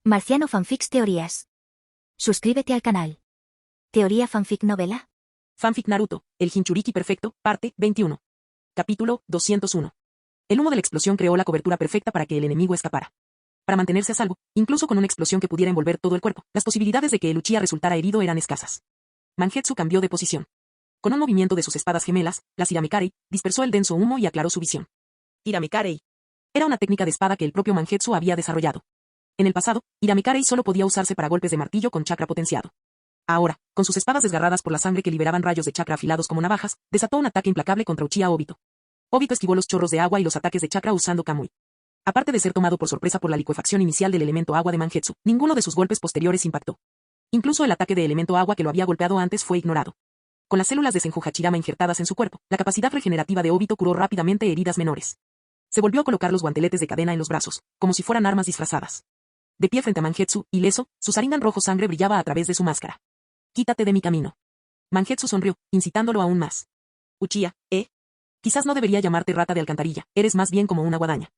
Marciano Fanfics Teorías. Suscríbete al canal. Teoría Fanfic Novela. Fanfic Naruto, el Jinchuriki perfecto, parte 21. Capítulo 201. El humo de la explosión creó la cobertura perfecta para que el enemigo escapara. Para mantenerse a salvo, incluso con una explosión que pudiera envolver todo el cuerpo, las posibilidades de que el Uchiha resultara herido eran escasas. Mangetsu cambió de posición. Con un movimiento de sus espadas gemelas, las Hiramikarei, dispersó el denso humo y aclaró su visión. Hiramikarei. Era una técnica de espada que el propio Mangetsu había desarrollado. En el pasado, Hiramikarei solo podía usarse para golpes de martillo con chakra potenciado. Ahora, con sus espadas desgarradas por la sangre que liberaban rayos de chakra afilados como navajas, desató un ataque implacable contra Uchiha Obito. Obito esquivó los chorros de agua y los ataques de chakra usando Kamui. Aparte de ser tomado por sorpresa por la licuefacción inicial del elemento agua de Mangetsu, ninguno de sus golpes posteriores impactó. Incluso el ataque de elemento agua que lo había golpeado antes fue ignorado. Con las células de Senju Hachirama injertadas en su cuerpo, la capacidad regenerativa de Obito curó rápidamente heridas menores. Se volvió a colocar los guanteletes de cadena en los brazos, como si fueran armas disfrazadas. De pie frente a Mangetsu, ileso, su Sharingan rojo sangre brillaba a través de su máscara. «Quítate de mi camino». Mangetsu sonrió, incitándolo aún más. «Uchiha, ¿eh? Quizás no debería llamarte rata de alcantarilla, eres más bien como una guadaña.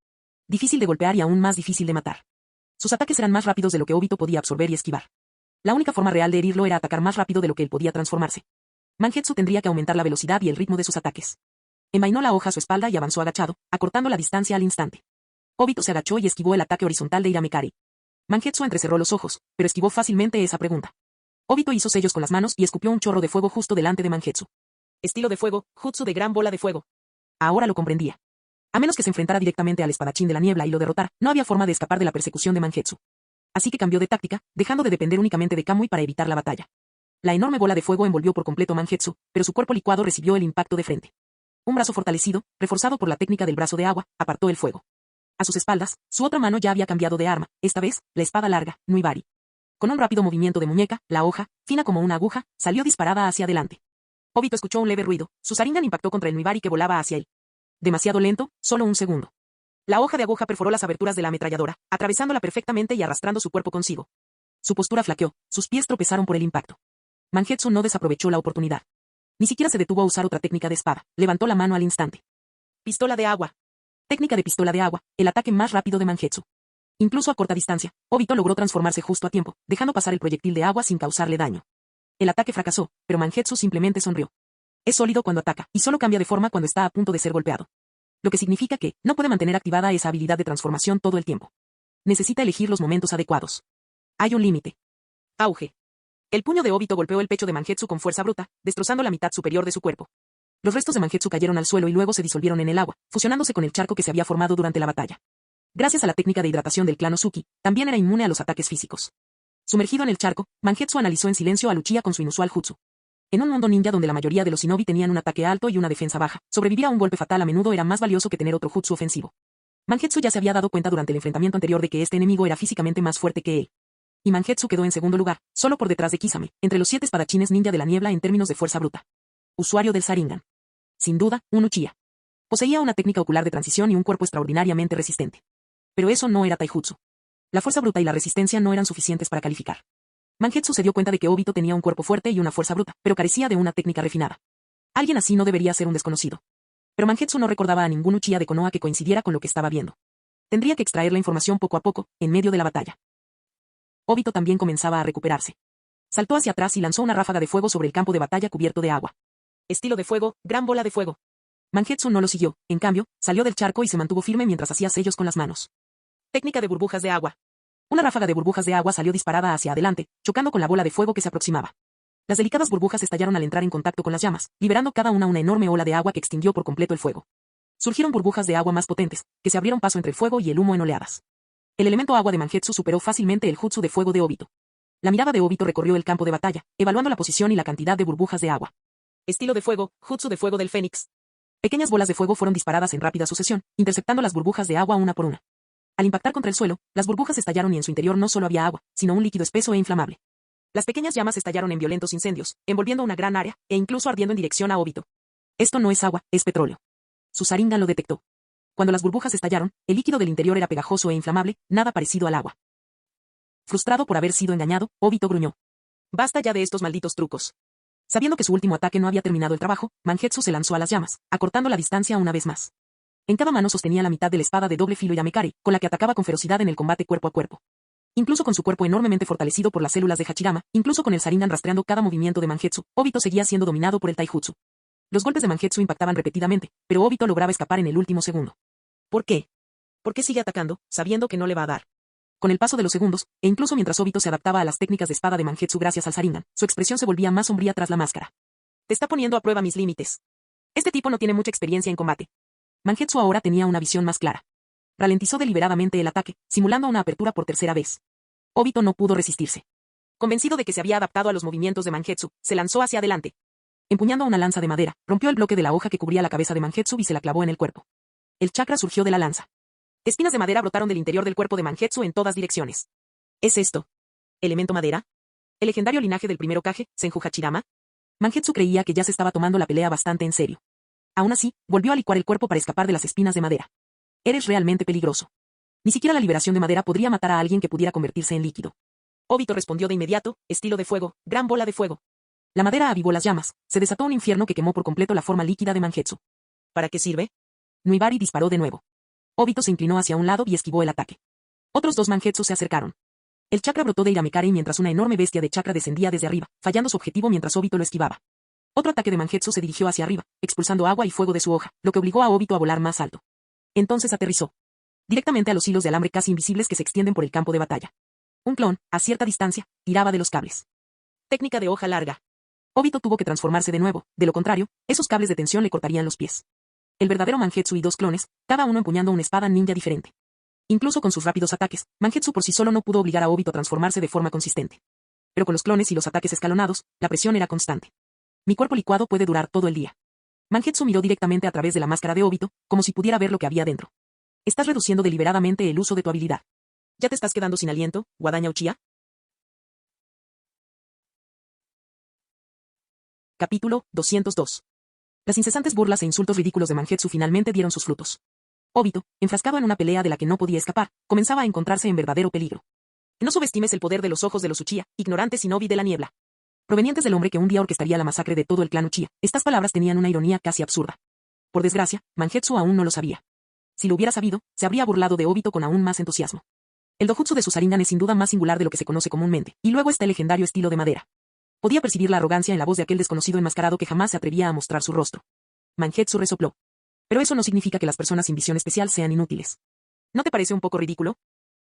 Difícil de golpear y aún más difícil de matar». Sus ataques eran más rápidos de lo que Obito podía absorber y esquivar. La única forma real de herirlo era atacar más rápido de lo que él podía transformarse. Mangetsu tendría que aumentar la velocidad y el ritmo de sus ataques. Envainó la hoja a su espalda y avanzó agachado, acortando la distancia al instante. Obito se agachó y esquivó el ataque horizontal de Hiramikarei. Mangetsu entrecerró los ojos, pero esquivó fácilmente esa pregunta. Obito hizo sellos con las manos y escupió un chorro de fuego justo delante de Mangetsu. Estilo de fuego, jutsu de gran bola de fuego. Ahora lo comprendía. A menos que se enfrentara directamente al espadachín de la niebla y lo derrotara, no había forma de escapar de la persecución de Mangetsu. Así que cambió de táctica, dejando de depender únicamente de Kamui para evitar la batalla. La enorme bola de fuego envolvió por completo a Mangetsu, pero su cuerpo licuado recibió el impacto de frente. Un brazo fortalecido, reforzado por la técnica del brazo de agua, apartó el fuego. A sus espaldas, su otra mano ya había cambiado de arma, esta vez, la espada larga, Nuibari. Con un rápido movimiento de muñeca, la hoja, fina como una aguja, salió disparada hacia adelante. Obito escuchó un leve ruido, su Sharingan impactó contra el Nuibari que volaba hacia él. Demasiado lento, solo un segundo. La hoja de aguja perforó las aberturas de la ametralladora, atravesándola perfectamente y arrastrando su cuerpo consigo. Su postura flaqueó, sus pies tropezaron por el impacto. Mangetsu no desaprovechó la oportunidad. Ni siquiera se detuvo a usar otra técnica de espada, levantó la mano al instante. Pistola de agua. Técnica de pistola de agua, el ataque más rápido de Mangetsu. Incluso a corta distancia, Obito logró transformarse justo a tiempo, dejando pasar el proyectil de agua sin causarle daño. El ataque fracasó, pero Mangetsu simplemente sonrió. Es sólido cuando ataca, y solo cambia de forma cuando está a punto de ser golpeado. Lo que significa que, no puede mantener activada esa habilidad de transformación todo el tiempo. Necesita elegir los momentos adecuados. Hay un límite. Auge. El puño de Obito golpeó el pecho de Mangetsu con fuerza bruta, destrozando la mitad superior de su cuerpo. Los restos de Mangetsu cayeron al suelo y luego se disolvieron en el agua, fusionándose con el charco que se había formado durante la batalla. Gracias a la técnica de hidratación del clan Ozuki, también era inmune a los ataques físicos. Sumergido en el charco, Mangetsu analizó en silencio al Uchiha con su inusual jutsu. En un mundo ninja donde la mayoría de los shinobi tenían un ataque alto y una defensa baja, sobrevivir a un golpe fatal a menudo era más valioso que tener otro jutsu ofensivo. Mangetsu ya se había dado cuenta durante el enfrentamiento anterior de que este enemigo era físicamente más fuerte que él. Y Mangetsu quedó en segundo lugar, solo por detrás de Kisame, entre los 7 espadachines ninja de la niebla en términos de fuerza bruta. Usuario del Sharingan. Sin duda, un Uchiha. Poseía una técnica ocular de transición y un cuerpo extraordinariamente resistente. Pero eso no era taijutsu. La fuerza bruta y la resistencia no eran suficientes para calificar. Mangetsu se dio cuenta de que Obito tenía un cuerpo fuerte y una fuerza bruta, pero carecía de una técnica refinada. Alguien así no debería ser un desconocido. Pero Mangetsu no recordaba a ningún Uchiha de Konoha que coincidiera con lo que estaba viendo. Tendría que extraer la información poco a poco, en medio de la batalla. Obito también comenzaba a recuperarse. Saltó hacia atrás y lanzó una ráfaga de fuego sobre el campo de batalla cubierto de agua. Estilo de fuego, gran bola de fuego. Mangetsu no lo siguió, en cambio, salió del charco y se mantuvo firme mientras hacía sellos con las manos. Técnica de burbujas de agua. Una ráfaga de burbujas de agua salió disparada hacia adelante, chocando con la bola de fuego que se aproximaba. Las delicadas burbujas estallaron al entrar en contacto con las llamas, liberando cada una enorme ola de agua que extinguió por completo el fuego. Surgieron burbujas de agua más potentes, que se abrieron paso entre el fuego y el humo en oleadas. El elemento agua de Mangetsu superó fácilmente el jutsu de fuego de Obito. La mirada de Obito recorrió el campo de batalla, evaluando la posición y la cantidad de burbujas de agua. Estilo de fuego, jutsu de fuego del Fénix. Pequeñas bolas de fuego fueron disparadas en rápida sucesión, interceptando las burbujas de agua una por una. Al impactar contra el suelo, las burbujas estallaron y en su interior no solo había agua, sino un líquido espeso e inflamable. Las pequeñas llamas estallaron en violentos incendios, envolviendo una gran área, e incluso ardiendo en dirección a Obito. Esto no es agua, es petróleo. Su Sharingan lo detectó. Cuando las burbujas estallaron, el líquido del interior era pegajoso e inflamable, nada parecido al agua. Frustrado por haber sido engañado, Obito gruñó. Basta ya de estos malditos trucos. Sabiendo que su último ataque no había terminado el trabajo, Mangetsu se lanzó a las llamas, acortando la distancia una vez más. En cada mano sostenía la mitad de la espada de doble filo Hiramikarei, con la que atacaba con ferocidad en el combate cuerpo a cuerpo. Incluso con su cuerpo enormemente fortalecido por las células de Hachirama, incluso con el Sharingan rastreando cada movimiento de Mangetsu, Obito seguía siendo dominado por el Taijutsu. Los golpes de Mangetsu impactaban repetidamente, pero Obito lograba escapar en el último segundo. ¿Por qué? ¿Por qué sigue atacando, sabiendo que no le va a dar? Con el paso de los segundos, e incluso mientras Obito se adaptaba a las técnicas de espada de Mangetsu gracias al Sharingan, su expresión se volvía más sombría tras la máscara. Te está poniendo a prueba mis límites. Este tipo no tiene mucha experiencia en combate. Mangetsu ahora tenía una visión más clara. Ralentizó deliberadamente el ataque, simulando una apertura por tercera vez. Obito no pudo resistirse. Convencido de que se había adaptado a los movimientos de Mangetsu, se lanzó hacia adelante. Empuñando una lanza de madera, rompió el bloque de la hoja que cubría la cabeza de Mangetsu y se la clavó en el cuerpo. El chakra surgió de la lanza. Espinas de madera brotaron del interior del cuerpo de Mangetsu en todas direcciones. ¿Es esto? ¿Elemento madera? ¿El legendario linaje del primer Hokage, Senju Hachirama? Mangetsu creía que ya se estaba tomando la pelea bastante en serio. Aún así, volvió a licuar el cuerpo para escapar de las espinas de madera. Eres realmente peligroso. Ni siquiera la liberación de madera podría matar a alguien que pudiera convertirse en líquido. Obito respondió de inmediato, estilo de fuego, gran bola de fuego. La madera avivó las llamas, se desató un infierno que quemó por completo la forma líquida de Mangetsu. ¿Para qué sirve? Nuibari disparó de nuevo. Obito se inclinó hacia un lado y esquivó el ataque. Otros dos Mangetsu se acercaron. El chakra brotó de Iramekari mientras una enorme bestia de chakra descendía desde arriba, fallando su objetivo mientras Obito lo esquivaba. Otro ataque de Mangetsu se dirigió hacia arriba, expulsando agua y fuego de su hoja, lo que obligó a Obito a volar más alto. Entonces aterrizó. Directamente a los hilos de alambre casi invisibles que se extienden por el campo de batalla. Un clon, a cierta distancia, tiraba de los cables. Técnica de hoja larga. Obito tuvo que transformarse de nuevo, de lo contrario, esos cables de tensión le cortarían los pies. El verdadero Mangetsu y dos clones, cada uno empuñando una espada ninja diferente. Incluso con sus rápidos ataques, Mangetsu por sí solo no pudo obligar a Obito a transformarse de forma consistente. Pero con los clones y los ataques escalonados, la presión era constante. Mi cuerpo licuado puede durar todo el día. Mangetsu miró directamente a través de la máscara de Obito, como si pudiera ver lo que había dentro. Estás reduciendo deliberadamente el uso de tu habilidad. ¿Ya te estás quedando sin aliento, Guadaña Uchiha? Capítulo 202. Las incesantes burlas e insultos ridículos de Mangetsu finalmente dieron sus frutos. Obito, enfrascado en una pelea de la que no podía escapar, comenzaba a encontrarse en verdadero peligro. No subestimes el poder de los ojos de los Uchiha, ignorantes shinobi de la niebla. Provenientes del hombre que un día orquestaría la masacre de todo el clan Uchiha, estas palabras tenían una ironía casi absurda. Por desgracia, Mangetsu aún no lo sabía. Si lo hubiera sabido, se habría burlado de Obito con aún más entusiasmo. El dojutsu de su Sharingan es sin duda más singular de lo que se conoce comúnmente, y luego está el legendario estilo de madera. Podía percibir la arrogancia en la voz de aquel desconocido enmascarado que jamás se atrevía a mostrar su rostro. Mangetsu resopló. Pero eso no significa que las personas sin visión especial sean inútiles. ¿No te parece un poco ridículo?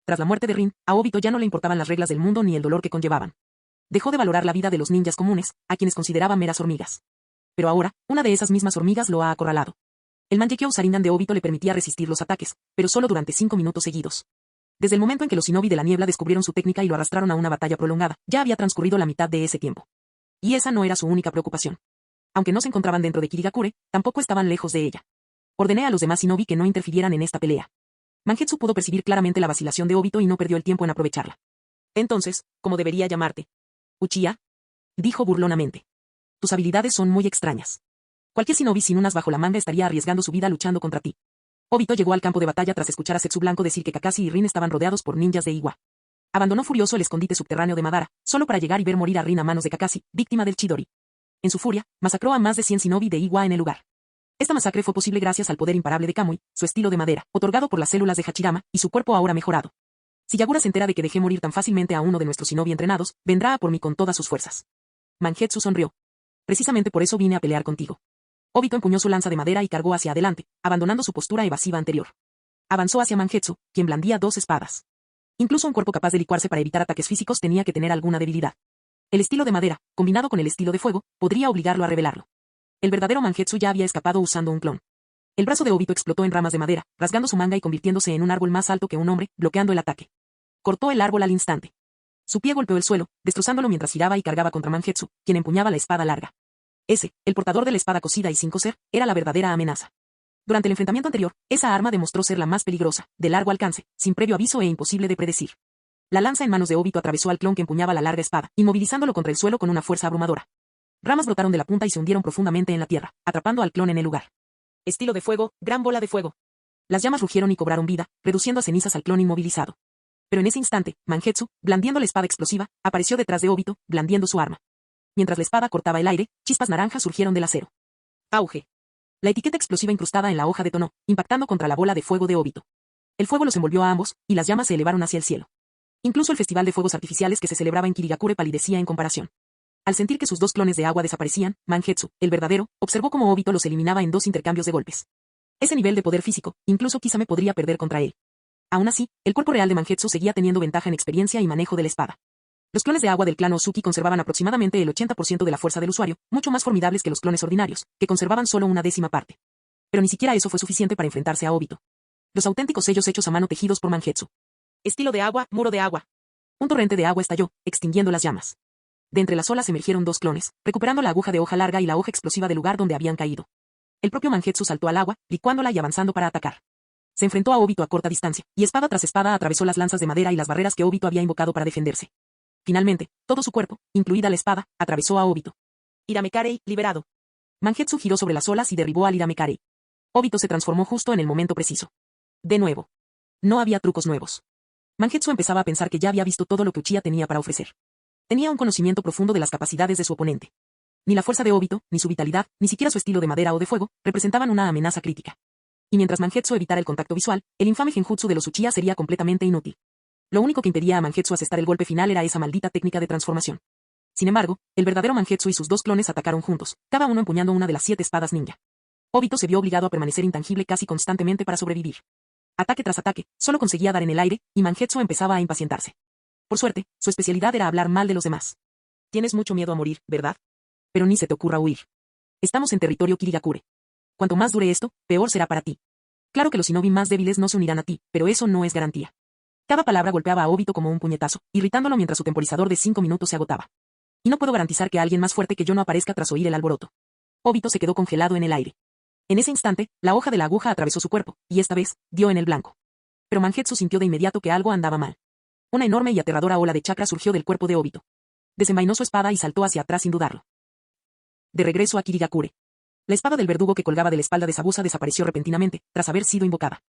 Tras la muerte de Rin, a Obito ya no le importaban las reglas del mundo ni el dolor que conllevaban. Dejó de valorar la vida de los ninjas comunes, a quienes consideraba meras hormigas. Pero ahora, una de esas mismas hormigas lo ha acorralado. El Mangekyo Sharingan de Obito le permitía resistir los ataques, pero solo durante 5 minutos seguidos. Desde el momento en que los shinobi de la niebla descubrieron su técnica y lo arrastraron a una batalla prolongada, ya había transcurrido la mitad de ese tiempo. Y esa no era su única preocupación. Aunque no se encontraban dentro de Kirigakure, tampoco estaban lejos de ella. Ordené a los demás shinobi que no interfirieran en esta pelea. Mangetsu pudo percibir claramente la vacilación de Obito y no perdió el tiempo en aprovecharla. Entonces, ¿cómo debería llamarte? ¿Uchiha? Dijo burlonamente. Tus habilidades son muy extrañas. Cualquier shinobi sin unas bajo la manga estaría arriesgando su vida luchando contra ti. Obito llegó al campo de batalla tras escuchar a Setsu Blanco decir que Kakashi y Rin estaban rodeados por ninjas de Iwa. Abandonó furioso el escondite subterráneo de Madara, solo para llegar y ver morir a Rin a manos de Kakashi, víctima del Chidori. En su furia, masacró a más de 100 shinobi de Iwa en el lugar. Esta masacre fue posible gracias al poder imparable de Kamui, su estilo de madera, otorgado por las células de Hachirama, y su cuerpo ahora mejorado. Si Yagura se entera de que dejé morir tan fácilmente a uno de nuestros shinobi entrenados, vendrá a por mí con todas sus fuerzas. Mangetsu sonrió. Precisamente por eso vine a pelear contigo. Obito empuñó su lanza de madera y cargó hacia adelante, abandonando su postura evasiva anterior. Avanzó hacia Mangetsu, quien blandía 2 espadas. Incluso un cuerpo capaz de licuarse para evitar ataques físicos tenía que tener alguna debilidad. El estilo de madera, combinado con el estilo de fuego, podría obligarlo a revelarlo. El verdadero Mangetsu ya había escapado usando un clon. El brazo de Obito explotó en ramas de madera, rasgando su manga y convirtiéndose en un árbol más alto que un hombre, bloqueando el ataque. Cortó el árbol al instante. Su pie golpeó el suelo, destrozándolo mientras giraba y cargaba contra Mangetsu, quien empuñaba la espada larga. Ese, el portador de la espada cosida y sin coser, era la verdadera amenaza. Durante el enfrentamiento anterior, esa arma demostró ser la más peligrosa, de largo alcance, sin previo aviso e imposible de predecir. La lanza en manos de Obito atravesó al clon que empuñaba la larga espada, inmovilizándolo contra el suelo con una fuerza abrumadora. Ramas brotaron de la punta y se hundieron profundamente en la tierra, atrapando al clon en el lugar. Estilo de fuego, gran bola de fuego. Las llamas rugieron y cobraron vida, reduciendo a cenizas al clon inmovilizado. Pero en ese instante, Mangetsu, blandiendo la espada explosiva, apareció detrás de Obito, blandiendo su arma. Mientras la espada cortaba el aire, chispas naranjas surgieron del acero. Auge. La etiqueta explosiva incrustada en la hoja detonó, impactando contra la bola de fuego de Obito. El fuego los envolvió a ambos, y las llamas se elevaron hacia el cielo. Incluso el festival de fuegos artificiales que se celebraba en Kirigakure palidecía en comparación. Al sentir que sus dos clones de agua desaparecían, Mangetsu, el verdadero, observó cómo Obito los eliminaba en 2 intercambios de golpes. Ese nivel de poder físico, incluso Kisame podría perder contra él. Aún así, el cuerpo real de Mangetsu seguía teniendo ventaja en experiencia y manejo de la espada. Los clones de agua del clan Ozuki conservaban aproximadamente el 80% de la fuerza del usuario, mucho más formidables que los clones ordinarios, que conservaban solo una décima parte. Pero ni siquiera eso fue suficiente para enfrentarse a Obito. Los auténticos sellos hechos a mano tejidos por Mangetsu. Estilo de agua, muro de agua. Un torrente de agua estalló, extinguiendo las llamas. De entre las olas emergieron 2 clones, recuperando la aguja de hoja larga y la hoja explosiva del lugar donde habían caído. El propio Mangetsu saltó al agua, licuándola y avanzando para atacar. Se enfrentó a Obito a corta distancia, y espada tras espada atravesó las lanzas de madera y las barreras que Obito había invocado para defenderse. Finalmente, todo su cuerpo, incluida la espada, atravesó a Obito. Hiramekarei, liberado. Mangetsu giró sobre las olas y derribó al Hiramekarei. Obito se transformó justo en el momento preciso. De nuevo. No había trucos nuevos. Mangetsu empezaba a pensar que ya había visto todo lo que Uchiha tenía para ofrecer. Tenía un conocimiento profundo de las capacidades de su oponente. Ni la fuerza de Obito, ni su vitalidad, ni siquiera su estilo de madera o de fuego, representaban una amenaza crítica. Y mientras Mangetsu evitara el contacto visual, el infame genjutsu de los Uchiha sería completamente inútil. Lo único que impedía a Mangetsu asestar el golpe final era esa maldita técnica de transformación. Sin embargo, el verdadero Mangetsu y sus 2 clones atacaron juntos, cada uno empuñando una de las 7 espadas ninja. Obito se vio obligado a permanecer intangible casi constantemente para sobrevivir. Ataque tras ataque, solo conseguía dar en el aire, y Mangetsu empezaba a impacientarse. Por suerte, su especialidad era hablar mal de los demás. Tienes mucho miedo a morir, ¿verdad? Pero ni se te ocurra huir. Estamos en territorio Kirigakure. Cuanto más dure esto, peor será para ti. Claro que los shinobi más débiles no se unirán a ti, pero eso no es garantía. Cada palabra golpeaba a Obito como un puñetazo, irritándolo mientras su temporizador de 5 minutos se agotaba. Y no puedo garantizar que alguien más fuerte que yo no aparezca tras oír el alboroto. Obito se quedó congelado en el aire. En ese instante, la hoja de la aguja atravesó su cuerpo, y esta vez, dio en el blanco. Pero Mangetsu sintió de inmediato que algo andaba mal. Una enorme y aterradora ola de chakra surgió del cuerpo de Obito. Desenvainó su espada y saltó hacia atrás sin dudarlo. De regreso a Kirigakure. La espada del verdugo que colgaba de la espalda de Zabuza desapareció repentinamente, tras haber sido invocada.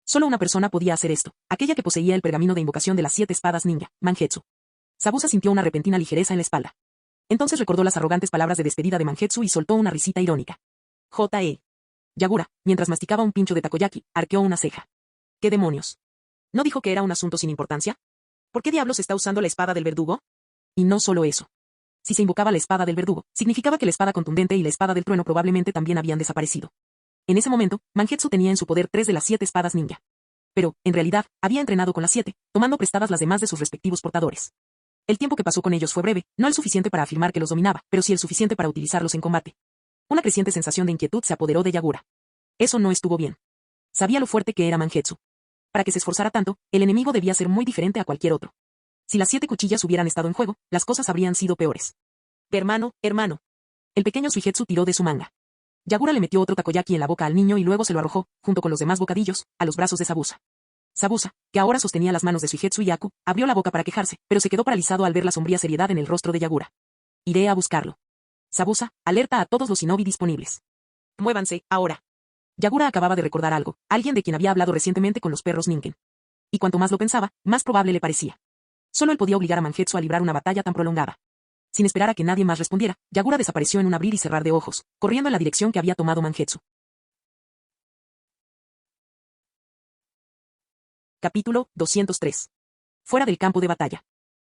Solo una persona podía hacer esto, aquella que poseía el pergamino de invocación de las 7 espadas ninja, Mangetsu. Zabuza sintió una repentina ligereza en la espalda. Entonces recordó las arrogantes palabras de despedida de Mangetsu y soltó una risita irónica. J.E. Yagura, mientras masticaba un pincho de takoyaki, arqueó una ceja. ¿Qué demonios? ¿No dijo que era un asunto sin importancia? ¿Por qué diablos está usando la espada del verdugo? Y no solo eso. Si se invocaba la espada del verdugo, significaba que la espada contundente y la espada del trueno probablemente también habían desaparecido. En ese momento, Mangetsu tenía en su poder 3 de las 7 espadas ninja. Pero, en realidad, había entrenado con las 7, tomando prestadas las demás de sus respectivos portadores. El tiempo que pasó con ellos fue breve, no el suficiente para afirmar que los dominaba, pero sí el suficiente para utilizarlos en combate. Una creciente sensación de inquietud se apoderó de Yagura. Eso no estuvo bien. Sabía lo fuerte que era Mangetsu. Para que se esforzara tanto, el enemigo debía ser muy diferente a cualquier otro. Si las 7 cuchillas hubieran estado en juego, las cosas habrían sido peores. Hermano. El pequeño Suigetsu tiró de su manga. Yagura le metió otro takoyaki en la boca al niño y luego se lo arrojó, junto con los demás bocadillos, a los brazos de Zabuza. Zabuza, que ahora sostenía las manos de Suigetsu y Yaku, abrió la boca para quejarse, pero se quedó paralizado al ver la sombría seriedad en el rostro de Yagura. Iré a buscarlo. Zabuza, alerta a todos los shinobi disponibles. Muévanse, ahora. Yagura acababa de recordar algo, alguien de quien había hablado recientemente con los perros Ninken. Y cuanto más lo pensaba, más probable le parecía. Solo él podía obligar a Mangetsu a librar una batalla tan prolongada. Sin esperar a que nadie más respondiera, Yagura desapareció en un abrir y cerrar de ojos, corriendo en la dirección que había tomado Mangetsu. Capítulo 203. Fuera del campo de batalla.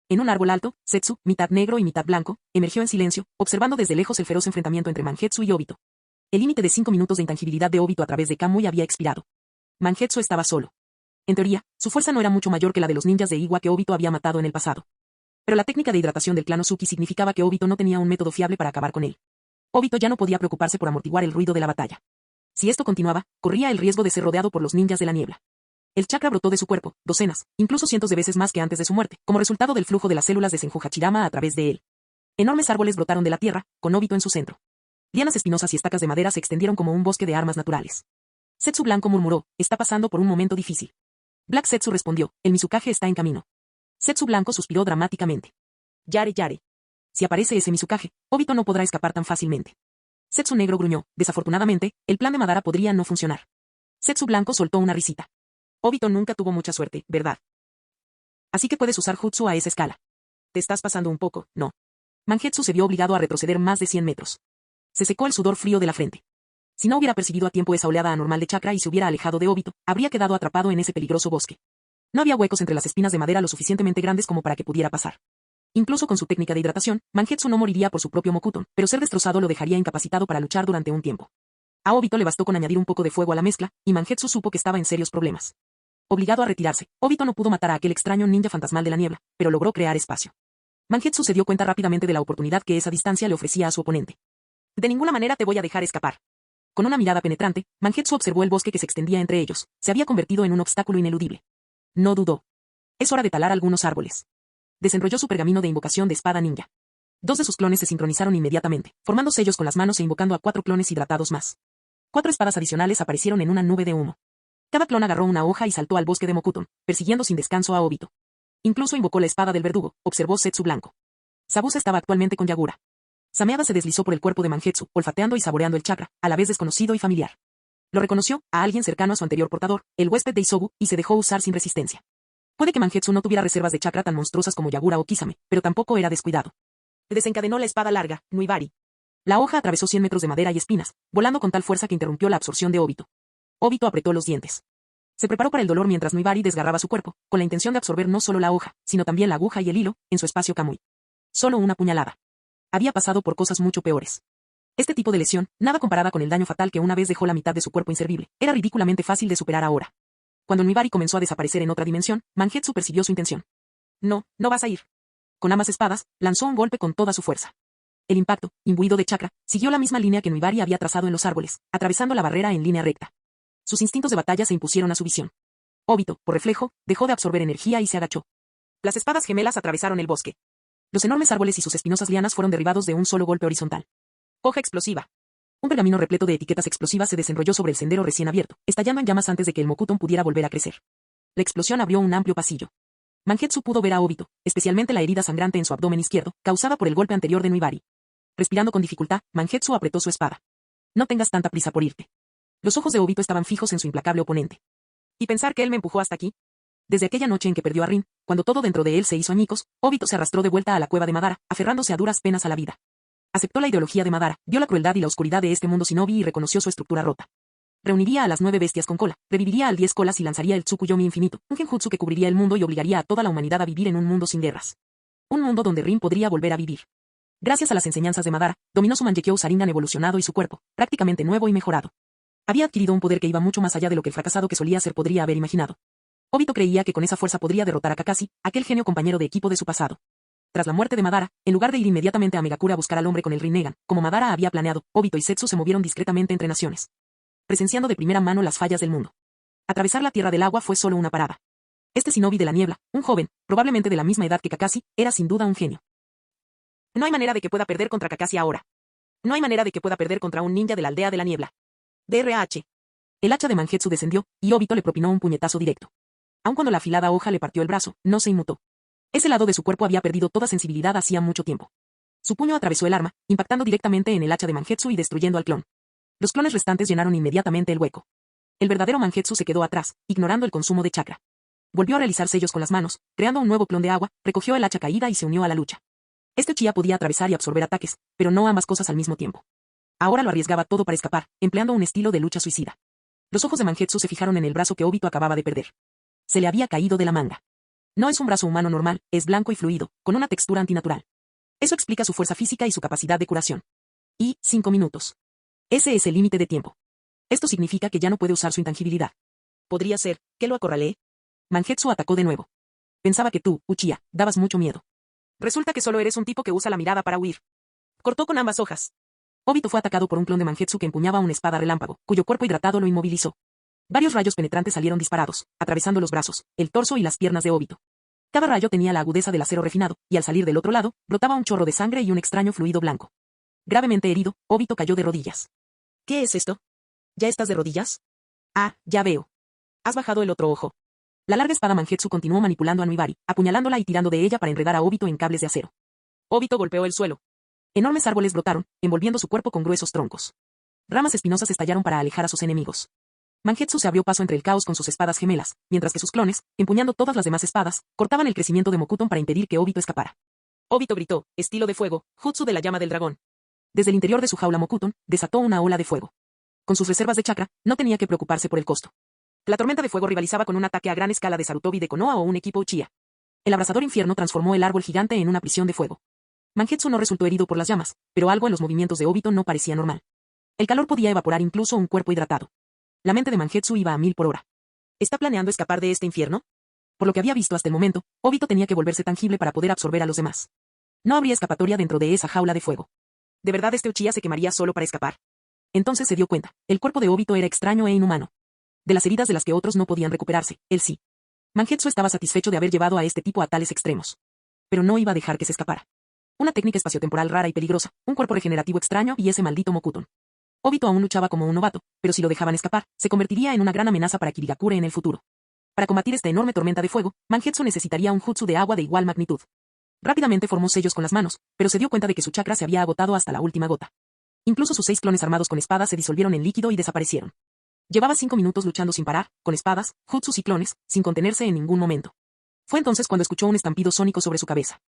En un árbol alto, Setsu, mitad negro y mitad blanco, emergió en silencio, observando desde lejos el feroz enfrentamiento entre Mangetsu y Obito. El límite de 5 minutos de intangibilidad de Obito a través de Kamui había expirado. Mangetsu estaba solo. En teoría, su fuerza no era mucho mayor que la de los ninjas de Iwa que Obito había matado en el pasado. Pero la técnica de hidratación del clan Ozuki significaba que Obito no tenía un método fiable para acabar con él. Obito ya no podía preocuparse por amortiguar el ruido de la batalla. Si esto continuaba, corría el riesgo de ser rodeado por los ninjas de la niebla. El chakra brotó de su cuerpo, docenas, incluso cientos de veces más que antes de su muerte, como resultado del flujo de las células de Senju Hachirama a través de él. Enormes árboles brotaron de la tierra, con Obito en su centro. Lianas espinosas y estacas de madera se extendieron como un bosque de armas naturales. Setsu Blanco murmuró, está pasando por un momento difícil. Black Setsu respondió, el Mizukage está en camino. Setsu Blanco suspiró dramáticamente. Yare. Si aparece ese Mizukage, Obito no podrá escapar tan fácilmente. Setsu Negro gruñó, desafortunadamente, el plan de Madara podría no funcionar. Setsu Blanco soltó una risita. Obito nunca tuvo mucha suerte, ¿verdad? Así que puedes usar jutsu a esa escala. Te estás pasando un poco, ¿no? Mangetsu se vio obligado a retroceder más de 100 metros. Se secó el sudor frío de la frente. Si no hubiera percibido a tiempo esa oleada anormal de chakra y se hubiera alejado de Obito, habría quedado atrapado en ese peligroso bosque. No había huecos entre las espinas de madera lo suficientemente grandes como para que pudiera pasar. Incluso con su técnica de hidratación, Mangetsu no moriría por su propio Mokuton, pero ser destrozado lo dejaría incapacitado para luchar durante un tiempo. A Obito le bastó con añadir un poco de fuego a la mezcla, y Mangetsu supo que estaba en serios problemas. Obligado a retirarse, Obito no pudo matar a aquel extraño ninja fantasmal de la niebla, pero logró crear espacio. Mangetsu se dio cuenta rápidamente de la oportunidad que esa distancia le ofrecía a su oponente. De ninguna manera te voy a dejar escapar. Con una mirada penetrante, Mangetsu observó el bosque que se extendía entre ellos. Se había convertido en un obstáculo ineludible. No dudó. Es hora de talar algunos árboles. Desenrolló su pergamino de invocación de espada ninja. 2 de sus clones se sincronizaron inmediatamente, formando sellos con las manos e invocando a 4 clones hidratados más. 4 espadas adicionales aparecieron en una nube de humo. Cada clon agarró una hoja y saltó al bosque de Mokuton, persiguiendo sin descanso a Obito. Incluso invocó la espada del verdugo, observó Setsu blanco. Zabuza estaba actualmente con Yagura. Sameada se deslizó por el cuerpo de Mangetsu, olfateando y saboreando el chakra, a la vez desconocido y familiar. Lo reconoció, a alguien cercano a su anterior portador, el huésped de Isobu, y se dejó usar sin resistencia. Puede que Mangetsu no tuviera reservas de chakra tan monstruosas como Yagura o Kisame, pero tampoco era descuidado. Desencadenó la espada larga, Nuibari. La hoja atravesó 100 metros de madera y espinas, volando con tal fuerza que interrumpió la absorción de Obito. Obito apretó los dientes. Se preparó para el dolor mientras Nuibari desgarraba su cuerpo, con la intención de absorber no solo la hoja, sino también la aguja y el hilo, en su espacio Kamui. Solo una puñalada. Había pasado por cosas mucho peores. Este tipo de lesión, nada comparada con el daño fatal que una vez dejó la mitad de su cuerpo inservible, era ridículamente fácil de superar ahora. Cuando Nuibari comenzó a desaparecer en otra dimensión, Mangetsu percibió su intención. No, no vas a ir. Con ambas espadas, lanzó un golpe con toda su fuerza. El impacto, imbuido de chakra, siguió la misma línea que Nuibari había trazado en los árboles, atravesando la barrera en línea recta. Sus instintos de batalla se impusieron a su visión. Obito, por reflejo, dejó de absorber energía y se agachó. Las espadas gemelas atravesaron el bosque. Los enormes árboles y sus espinosas lianas fueron derribados de un solo golpe horizontal. Hoja explosiva. Un pergamino repleto de etiquetas explosivas se desenrolló sobre el sendero recién abierto, estallando en llamas antes de que el Mokuton pudiera volver a crecer. La explosión abrió un amplio pasillo. Mangetsu pudo ver a Obito, especialmente la herida sangrante en su abdomen izquierdo, causada por el golpe anterior de Nuibari. Respirando con dificultad, Mangetsu apretó su espada. No tengas tanta prisa por irte. Los ojos de Obito estaban fijos en su implacable oponente. ¿Y pensar que él me empujó hasta aquí? Desde aquella noche en que perdió a Rin, cuando todo dentro de él se hizo añicos, Obito se arrastró de vuelta a la cueva de Madara, aferrándose a duras penas a la vida. Aceptó la ideología de Madara, vio la crueldad y la oscuridad de este mundo shinobi y reconoció su estructura rota. Reuniría a las 9 bestias con cola, reviviría al 10 colas y lanzaría el Tsukuyomi infinito, un genjutsu que cubriría el mundo y obligaría a toda la humanidad a vivir en un mundo sin guerras. Un mundo donde Rin podría volver a vivir. Gracias a las enseñanzas de Madara, dominó su Mangekyo Sharingan evolucionado y su cuerpo, prácticamente nuevo y mejorado. Había adquirido un poder que iba mucho más allá de lo que el fracasado que solía ser podría haber imaginado. Obito creía que con esa fuerza podría derrotar a Kakashi, aquel genio compañero de equipo de su pasado. Tras la muerte de Madara, en lugar de ir inmediatamente a Megakure a buscar al hombre con el Rinnegan, como Madara había planeado, Obito y Setsu se movieron discretamente entre naciones, presenciando de primera mano las fallas del mundo. Atravesar la Tierra del Agua fue solo una parada. Este shinobi de la niebla, un joven, probablemente de la misma edad que Kakashi, era sin duda un genio. No hay manera de que pueda perder contra Kakashi ahora. No hay manera de que pueda perder contra un ninja de la aldea de la niebla. DRH. El hacha de Mangetsu descendió, y Obito le propinó un puñetazo directo. Aun cuando la afilada hoja le partió el brazo, no se inmutó. Ese lado de su cuerpo había perdido toda sensibilidad hacía mucho tiempo. Su puño atravesó el arma, impactando directamente en el hacha de Mangetsu y destruyendo al clon. Los clones restantes llenaron inmediatamente el hueco. El verdadero Mangetsu se quedó atrás, ignorando el consumo de chakra. Volvió a realizar sellos con las manos, creando un nuevo clon de agua, recogió el hacha caída y se unió a la lucha. Este Uchiha podía atravesar y absorber ataques, pero no ambas cosas al mismo tiempo. Ahora lo arriesgaba todo para escapar, empleando un estilo de lucha suicida. Los ojos de Mangetsu se fijaron en el brazo que Obito acababa de perder. Se le había caído de la manga. No es un brazo humano normal, es blanco y fluido, con una textura antinatural. Eso explica su fuerza física y su capacidad de curación. Y, 5 minutos. Ese es el límite de tiempo. Esto significa que ya no puede usar su intangibilidad. Podría ser, que lo acorralee. Mangetsu atacó de nuevo. Pensaba que tú, Uchiha, dabas mucho miedo. Resulta que solo eres un tipo que usa la mirada para huir. Cortó con ambas hojas. Obito fue atacado por un clon de Mangetsu que empuñaba una espada relámpago, cuyo cuerpo hidratado lo inmovilizó. Varios rayos penetrantes salieron disparados, atravesando los brazos, el torso y las piernas de Obito. Cada rayo tenía la agudeza del acero refinado, y al salir del otro lado, brotaba un chorro de sangre y un extraño fluido blanco. Gravemente herido, Obito cayó de rodillas. ¿Qué es esto? ¿Ya estás de rodillas? Ah, ya veo. Has bajado el otro ojo. La larga espada Mangetsu continuó manipulando a Nuibari, apuñalándola y tirando de ella para enredar a Obito en cables de acero. Obito golpeó el suelo. Enormes árboles brotaron, envolviendo su cuerpo con gruesos troncos. Ramas espinosas estallaron para alejar a sus enemigos. Mangetsu se abrió paso entre el caos con sus espadas gemelas, mientras que sus clones, empuñando todas las demás espadas, cortaban el crecimiento de Mokuton para impedir que Obito escapara. Obito gritó, estilo de fuego, jutsu de la llama del dragón. Desde el interior de su jaula Mokuton, desató una ola de fuego. Con sus reservas de chakra, no tenía que preocuparse por el costo. La tormenta de fuego rivalizaba con un ataque a gran escala de Sarutobi de Konoha o un equipo Uchiha. El abrasador infierno transformó el árbol gigante en una prisión de fuego. Mangetsu no resultó herido por las llamas, pero algo en los movimientos de Obito no parecía normal. El calor podía evaporar incluso un cuerpo hidratado. La mente de Mangetsu iba a 1000 por hora. ¿Está planeando escapar de este infierno? Por lo que había visto hasta el momento, Obito tenía que volverse tangible para poder absorber a los demás. No habría escapatoria dentro de esa jaula de fuego. ¿De verdad este Uchiha se quemaría solo para escapar? Entonces se dio cuenta, el cuerpo de Obito era extraño e inhumano. De las heridas de las que otros no podían recuperarse, él sí. Mangetsu estaba satisfecho de haber llevado a este tipo a tales extremos. Pero no iba a dejar que se escapara. Una técnica espaciotemporal rara y peligrosa, un cuerpo regenerativo extraño y ese maldito Mokuton. Obito aún luchaba como un novato, pero si lo dejaban escapar, se convertiría en una gran amenaza para Kirigakure en el futuro. Para combatir esta enorme tormenta de fuego, Mangetsu necesitaría un jutsu de agua de igual magnitud. Rápidamente formó sellos con las manos, pero se dio cuenta de que su chakra se había agotado hasta la última gota. Incluso sus 6 clones armados con espadas se disolvieron en líquido y desaparecieron. Llevaba 5 minutos luchando sin parar, con espadas, jutsus y clones, sin contenerse en ningún momento. Fue entonces cuando escuchó un estampido sónico sobre su cabeza.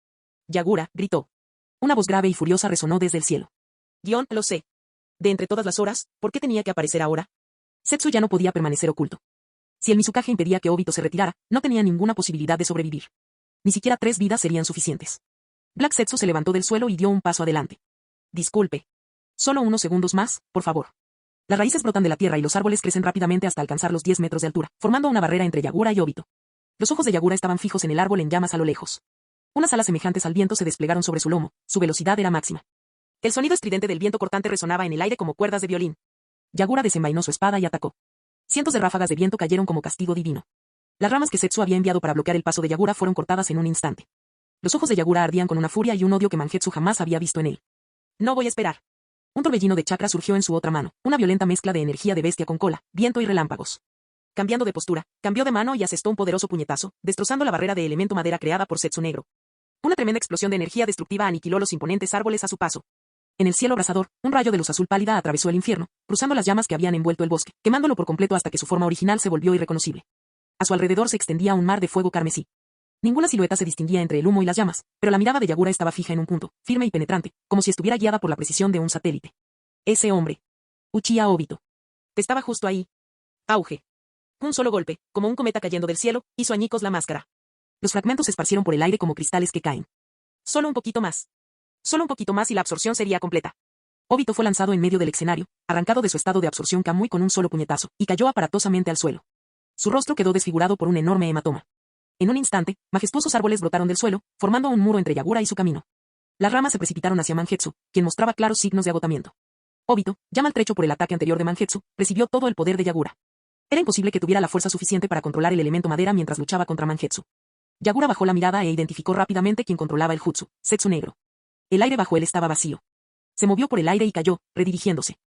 Yagura, gritó. Una voz grave y furiosa resonó desde el cielo. Lo sé. De entre todas las horas, ¿por qué tenía que aparecer ahora? Setsu ya no podía permanecer oculto. Si el Mizukage impedía que Obito se retirara, no tenía ninguna posibilidad de sobrevivir. Ni siquiera 3 vidas serían suficientes. Black Setsu se levantó del suelo y dio un paso adelante. Disculpe. Solo unos segundos más, por favor. Las raíces brotan de la tierra y los árboles crecen rápidamente hasta alcanzar los 10 metros de altura, formando una barrera entre Yagura y Obito. Los ojos de Yagura estaban fijos en el árbol en llamas a lo lejos. Unas alas semejantes al viento se desplegaron sobre su lomo, su velocidad era máxima. El sonido estridente del viento cortante resonaba en el aire como cuerdas de violín. Yagura desenvainó su espada y atacó. Cientos de ráfagas de viento cayeron como castigo divino. Las ramas que Setsu había enviado para bloquear el paso de Yagura fueron cortadas en un instante. Los ojos de Yagura ardían con una furia y un odio que Mangetsu jamás había visto en él. No voy a esperar. Un torbellino de chakra surgió en su otra mano, una violenta mezcla de energía de bestia con cola, viento y relámpagos. Cambiando de postura, cambió de mano y asestó un poderoso puñetazo, destrozando la barrera de elemento madera creada por Setsu Negro. Una tremenda explosión de energía destructiva aniquiló los imponentes árboles a su paso. En el cielo abrasador, un rayo de luz azul pálida atravesó el infierno, cruzando las llamas que habían envuelto el bosque, quemándolo por completo hasta que su forma original se volvió irreconocible. A su alrededor se extendía un mar de fuego carmesí. Ninguna silueta se distinguía entre el humo y las llamas, pero la mirada de Yagura estaba fija en un punto, firme y penetrante, como si estuviera guiada por la precisión de un satélite. Ese hombre. Uchiha Obito. Estaba justo ahí. Auge. Un solo golpe, como un cometa cayendo del cielo, hizo añicos la máscara. Los fragmentos se esparcieron por el aire como cristales que caen. Solo un poquito más. Solo un poquito más y la absorción sería completa. Obito fue lanzado en medio del escenario, arrancado de su estado de absorción Kamui con un solo puñetazo, y cayó aparatosamente al suelo. Su rostro quedó desfigurado por un enorme hematoma. En un instante, majestuosos árboles brotaron del suelo, formando un muro entre Yagura y su camino. Las ramas se precipitaron hacia Mangetsu, quien mostraba claros signos de agotamiento. Obito, ya maltrecho por el ataque anterior de Mangetsu, recibió todo el poder de Yagura. Era imposible que tuviera la fuerza suficiente para controlar el elemento madera mientras luchaba contra Mangetsu. Yagura bajó la mirada e identificó rápidamente quién controlaba el jutsu, Setsu Negro. El aire bajo él estaba vacío. Se movió por el aire y cayó, redirigiéndose.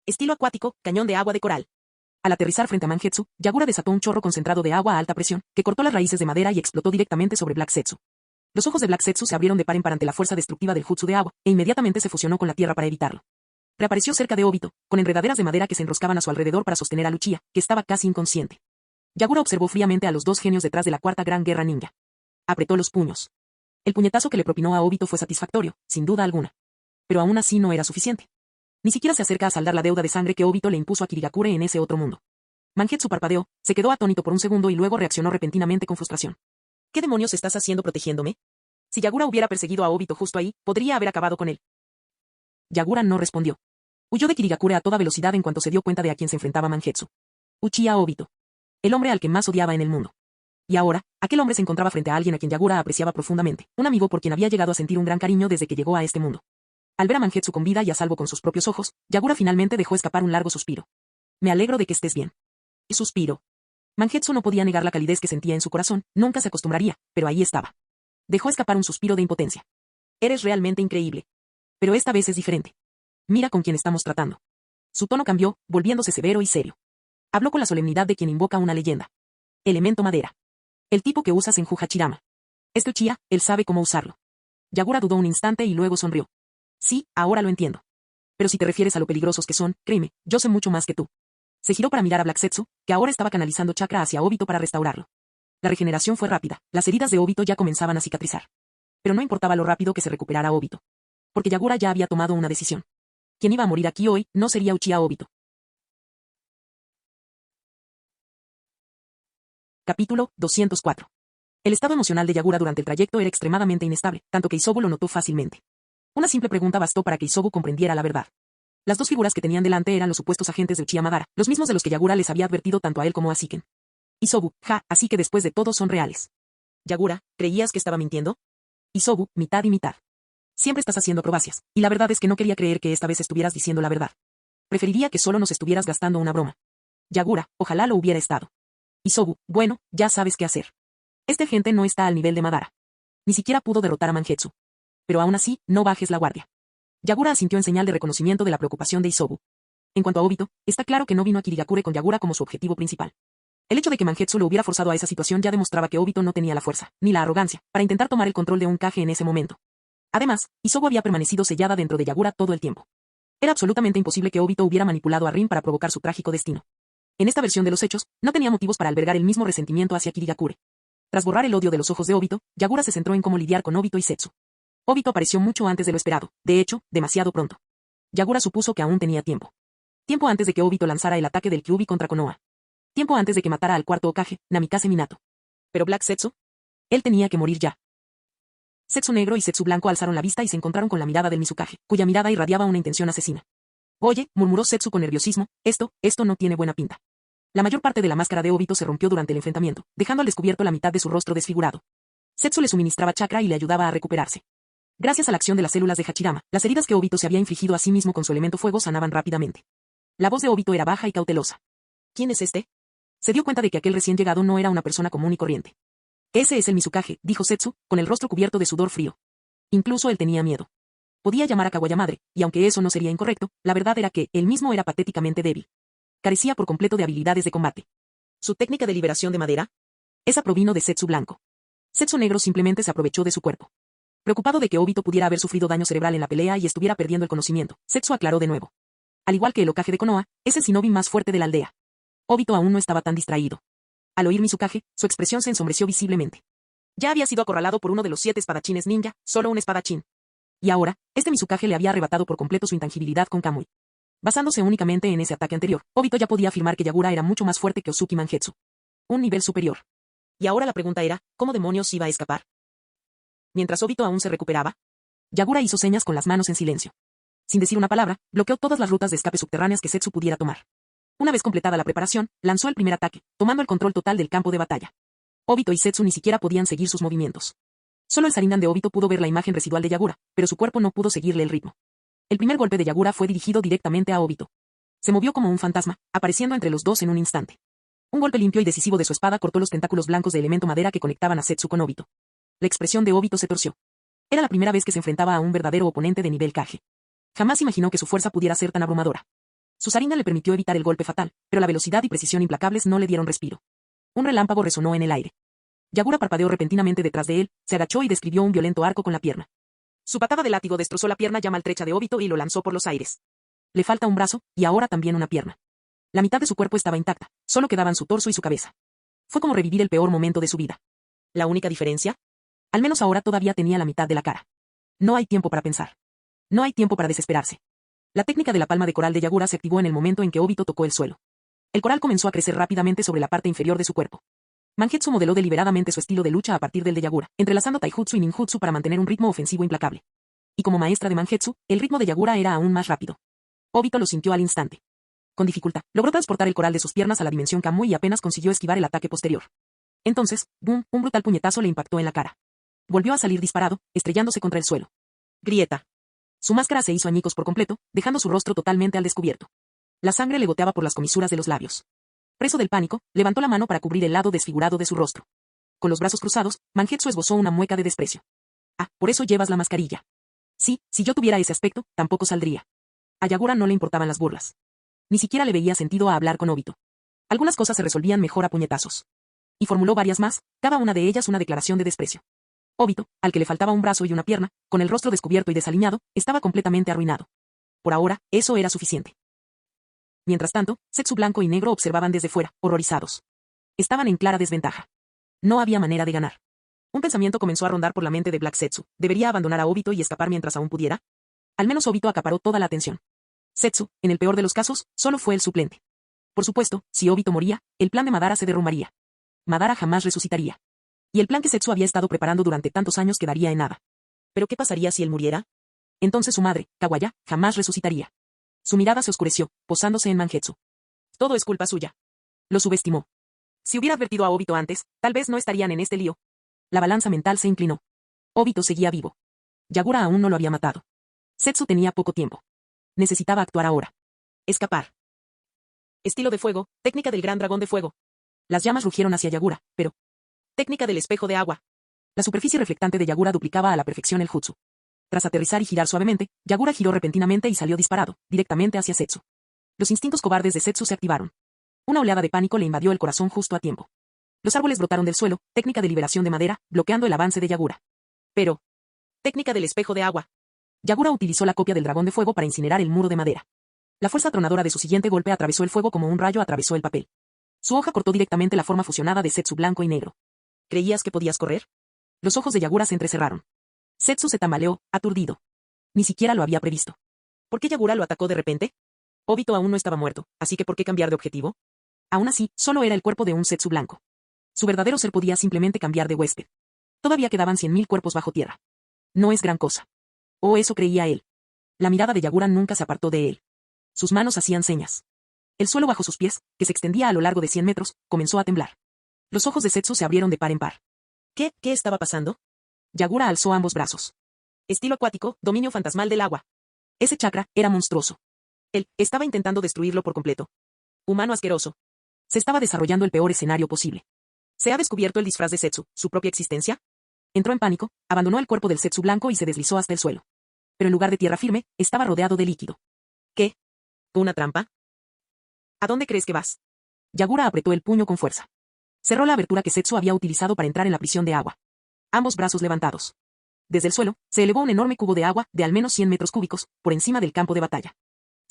Estilo acuático, cañón de agua de coral. Al aterrizar frente a Mangetsu, Yagura desató un chorro concentrado de agua a alta presión, que cortó las raíces de madera y explotó directamente sobre Black Setsu. Los ojos de Black Setsu se abrieron de par en par ante la fuerza destructiva del jutsu de agua, e inmediatamente se fusionó con la tierra para evitarlo. Reapareció cerca de Obito, con enredaderas de madera que se enroscaban a su alrededor para sostener a Uchiha, que estaba casi inconsciente. Yagura observó fríamente a los dos genios detrás de la cuarta gran guerra ninja. Apretó los puños. El puñetazo que le propinó a Obito fue satisfactorio, sin duda alguna. Pero aún así no era suficiente. Ni siquiera se acerca a saldar la deuda de sangre que Obito le impuso a Kirigakure en ese otro mundo. Mangetsu parpadeó, se quedó atónito por un segundo y luego reaccionó repentinamente con frustración. ¿Qué demonios estás haciendo protegiéndome? Si Yagura hubiera perseguido a Obito justo ahí, podría haber acabado con él. Yagura no respondió. Huyó de Kirigakure a toda velocidad en cuanto se dio cuenta de a quién se enfrentaba Mangetsu. Uchiha Obito. El hombre al que más odiaba en el mundo. Y ahora, aquel hombre se encontraba frente a alguien a quien Yagura apreciaba profundamente, un amigo por quien había llegado a sentir un gran cariño desde que llegó a este mundo. Al ver a Mangetsu con vida y a salvo con sus propios ojos, Yagura finalmente dejó escapar un largo suspiro. Me alegro de que estés bien. Y suspiro. Mangetsu no podía negar la calidez que sentía en su corazón, nunca se acostumbraría, pero ahí estaba. Dejó escapar un suspiro de impotencia. Eres realmente increíble. Pero esta vez es diferente. Mira con quién estamos tratando. Su tono cambió, volviéndose severo y serio. Habló con la solemnidad de quien invoca una leyenda. Elemento madera. El tipo que usas en Hachirama. Este Uchiha, él sabe cómo usarlo. Yagura dudó un instante y luego sonrió. Sí, ahora lo entiendo. Pero si te refieres a lo peligrosos que son, créeme, yo sé mucho más que tú. Se giró para mirar a Black Setsu, que ahora estaba canalizando chakra hacia Obito para restaurarlo. La regeneración fue rápida, las heridas de Obito ya comenzaban a cicatrizar. Pero no importaba lo rápido que se recuperara Obito. Porque Yagura ya había tomado una decisión. Quien iba a morir aquí hoy no sería Uchiha Obito. Capítulo 204. El estado emocional de Yagura durante el trayecto era extremadamente inestable, tanto que Isobu lo notó fácilmente. Una simple pregunta bastó para que Isobu comprendiera la verdad. Las dos figuras que tenían delante eran los supuestos agentes de Uchiha Madara, los mismos de los que Yagura les había advertido tanto a él como a Shiken. Isobu, así que después de todo son reales. Yagura, ¿creías que estaba mintiendo? Isobu, mitad y mitad. Siempre estás haciendo acrobacias, y la verdad es que no quería creer que esta vez estuvieras diciendo la verdad. Preferiría que solo nos estuvieras gastando una broma. Yagura, ojalá lo hubiera estado. Isobu, bueno, ya sabes qué hacer. Este agente no está al nivel de Madara. Ni siquiera pudo derrotar a Mangetsu. Pero aún así, no bajes la guardia. Yagura asintió en señal de reconocimiento de la preocupación de Isobu. En cuanto a Obito, está claro que no vino a Kirigakure con Yagura como su objetivo principal. El hecho de que Mangetsu lo hubiera forzado a esa situación ya demostraba que Obito no tenía la fuerza, ni la arrogancia, para intentar tomar el control de un Kage en ese momento. Además, Isobu había permanecido sellada dentro de Yagura todo el tiempo. Era absolutamente imposible que Obito hubiera manipulado a Rin para provocar su trágico destino. En esta versión de los hechos, no tenía motivos para albergar el mismo resentimiento hacia Kirigakure. Tras borrar el odio de los ojos de Obito, Yagura se centró en cómo lidiar con Obito y Setsu. Obito apareció mucho antes de lo esperado, de hecho, demasiado pronto. Yagura supuso que aún tenía tiempo. Tiempo antes de que Obito lanzara el ataque del Kyuubi contra Konoha. Tiempo antes de que matara al cuarto Hokage, Namikaze Minato. ¿Pero Black Setsu? Él tenía que morir ya. Setsu negro y Setsu blanco alzaron la vista y se encontraron con la mirada del Mizukage, cuya mirada irradiaba una intención asesina. Oye, murmuró Setsu con nerviosismo, esto no tiene buena pinta. La mayor parte de la máscara de Obito se rompió durante el enfrentamiento, dejando al descubierto la mitad de su rostro desfigurado. Setsu le suministraba chakra y le ayudaba a recuperarse. Gracias a la acción de las células de Hachirama, las heridas que Obito se había infligido a sí mismo con su elemento fuego sanaban rápidamente. La voz de Obito era baja y cautelosa. ¿Quién es este? Se dio cuenta de que aquel recién llegado no era una persona común y corriente. Ese es el Mizukage, dijo Setsu, con el rostro cubierto de sudor frío. Incluso él tenía miedo. Podía llamar a Kawaya madre, y aunque eso no sería incorrecto, la verdad era que él mismo era patéticamente débil. Carecía por completo de habilidades de combate. ¿Su técnica de liberación de madera? Esa provino de Setsu blanco. Setsu negro simplemente se aprovechó de su cuerpo. Preocupado de que Obito pudiera haber sufrido daño cerebral en la pelea y estuviera perdiendo el conocimiento, Setsu aclaró de nuevo. Al igual que el Hokage de Konoha, es el shinobi más fuerte de la aldea. Obito aún no estaba tan distraído. Al oír Mizukage, su expresión se ensombreció visiblemente. Ya había sido acorralado por uno de los 7 espadachines ninja, solo un espadachín. Y ahora, este Mizukage le había arrebatado por completo su intangibilidad con Kamui. Basándose únicamente en ese ataque anterior, Obito ya podía afirmar que Yagura era mucho más fuerte que Ozuki Mangetsu. Un nivel superior. Y ahora la pregunta era, ¿cómo demonios iba a escapar? Mientras Obito aún se recuperaba, Yagura hizo señas con las manos en silencio. Sin decir una palabra, bloqueó todas las rutas de escape subterráneas que Setsu pudiera tomar. Una vez completada la preparación, lanzó el primer ataque, tomando el control total del campo de batalla. Obito y Setsu ni siquiera podían seguir sus movimientos. Solo el Sharingan de Obito pudo ver la imagen residual de Yagura, pero su cuerpo no pudo seguirle el ritmo. El primer golpe de Yagura fue dirigido directamente a Obito. Se movió como un fantasma, apareciendo entre los dos en un instante. Un golpe limpio y decisivo de su espada cortó los tentáculos blancos de elemento madera que conectaban a Setsu con Obito. La expresión de Obito se torció. Era la primera vez que se enfrentaba a un verdadero oponente de nivel Kage. Jamás imaginó que su fuerza pudiera ser tan abrumadora. Su Sharingan le permitió evitar el golpe fatal, pero la velocidad y precisión implacables no le dieron respiro. Un relámpago resonó en el aire. Yagura parpadeó repentinamente detrás de él, se agachó y describió un violento arco con la pierna. Su patada de látigo destrozó la pierna ya maltrecha de Obito y lo lanzó por los aires. Le falta un brazo, y ahora también una pierna. La mitad de su cuerpo estaba intacta, solo quedaban su torso y su cabeza. Fue como revivir el peor momento de su vida. ¿La única diferencia? Al menos ahora todavía tenía la mitad de la cara. No hay tiempo para pensar. No hay tiempo para desesperarse. La técnica de la palma de coral de Yagura se activó en el momento en que Obito tocó el suelo. El coral comenzó a crecer rápidamente sobre la parte inferior de su cuerpo. Mangetsu modeló deliberadamente su estilo de lucha a partir del de Yagura, entrelazando taijutsu y ninjutsu para mantener un ritmo ofensivo implacable. Y como maestra de Mangetsu, el ritmo de Yagura era aún más rápido. Obito lo sintió al instante. Con dificultad, logró transportar el coral de sus piernas a la dimensión Kamui y apenas consiguió esquivar el ataque posterior. Entonces, ¡boom!, un brutal puñetazo le impactó en la cara. Volvió a salir disparado, estrellándose contra el suelo. Grieta. Su máscara se hizo añicos por completo, dejando su rostro totalmente al descubierto. La sangre le goteaba por las comisuras de los labios. Preso del pánico, levantó la mano para cubrir el lado desfigurado de su rostro. Con los brazos cruzados, Mangetsu esbozó una mueca de desprecio. Ah, por eso llevas la mascarilla. Sí, si yo tuviera ese aspecto, tampoco saldría. A Yagura no le importaban las burlas. Ni siquiera le veía sentido a hablar con Obito. Algunas cosas se resolvían mejor a puñetazos. Y formuló varias más, cada una de ellas una declaración de desprecio. Obito, al que le faltaba un brazo y una pierna, con el rostro descubierto y desaliñado, estaba completamente arruinado. Por ahora, eso era suficiente. Mientras tanto, Setsu blanco y negro observaban desde fuera, horrorizados. Estaban en clara desventaja. No había manera de ganar. Un pensamiento comenzó a rondar por la mente de Black Setsu. ¿Debería abandonar a Obito y escapar mientras aún pudiera? Al menos Obito acaparó toda la atención. Setsu, en el peor de los casos, solo fue el suplente. Por supuesto, si Obito moría, el plan de Madara se derrumbaría. Madara jamás resucitaría. Y el plan que Zetsu había estado preparando durante tantos años quedaría en nada. ¿Pero qué pasaría si él muriera? Entonces su madre, Kawaya, jamás resucitaría. Su mirada se oscureció, posándose en Mangetsu. Todo es culpa suya. Lo subestimó. Si hubiera advertido a Obito antes, tal vez no estarían en este lío. La balanza mental se inclinó. Obito seguía vivo. Yagura aún no lo había matado. Zetsu tenía poco tiempo. Necesitaba actuar ahora. Escapar. Estilo de fuego, técnica del gran dragón de fuego. Las llamas rugieron hacia Yagura, pero... Técnica del espejo de agua. La superficie reflectante de Yagura duplicaba a la perfección el jutsu. Tras aterrizar y girar suavemente, Yagura giró repentinamente y salió disparado, directamente hacia Zetsu. Los instintos cobardes de Zetsu se activaron. Una oleada de pánico le invadió el corazón justo a tiempo. Los árboles brotaron del suelo, técnica de liberación de madera, bloqueando el avance de Yagura. Pero... Técnica del espejo de agua. Yagura utilizó la copia del dragón de fuego para incinerar el muro de madera. La fuerza tronadora de su siguiente golpe atravesó el fuego como un rayo atravesó el papel. Su hoja cortó directamente la forma fusionada de Zetsu blanco y negro. ¿Creías que podías correr? Los ojos de Yagura se entrecerraron. Zetsu se tambaleó, aturdido. Ni siquiera lo había previsto. ¿Por qué Yagura lo atacó de repente? Obito aún no estaba muerto, así que ¿por qué cambiar de objetivo? Aún así, solo era el cuerpo de un Zetsu blanco. Su verdadero ser podía simplemente cambiar de huésped. Todavía quedaban 100.000 cuerpos bajo tierra. No es gran cosa. O eso creía él. La mirada de Yagura nunca se apartó de él. Sus manos hacían señas. El suelo bajo sus pies, que se extendía a lo largo de 100 metros, comenzó a temblar. Los ojos de Zetsu se abrieron de par en par. ¿Qué estaba pasando? Yagura alzó ambos brazos. Estilo acuático, dominio fantasmal del agua. Ese chakra era monstruoso. Él estaba intentando destruirlo por completo. Humano asqueroso. Se estaba desarrollando el peor escenario posible. ¿Se ha descubierto el disfraz de Zetsu, su propia existencia? Entró en pánico, abandonó el cuerpo del Zetsu blanco y se deslizó hasta el suelo. Pero en lugar de tierra firme, estaba rodeado de líquido. ¿Qué? ¿Una trampa? ¿A dónde crees que vas? Yagura apretó el puño con fuerza. Cerró la abertura que Zetsu había utilizado para entrar en la prisión de agua. Ambos brazos levantados. Desde el suelo, se elevó un enorme cubo de agua, de al menos 100 metros cúbicos, por encima del campo de batalla.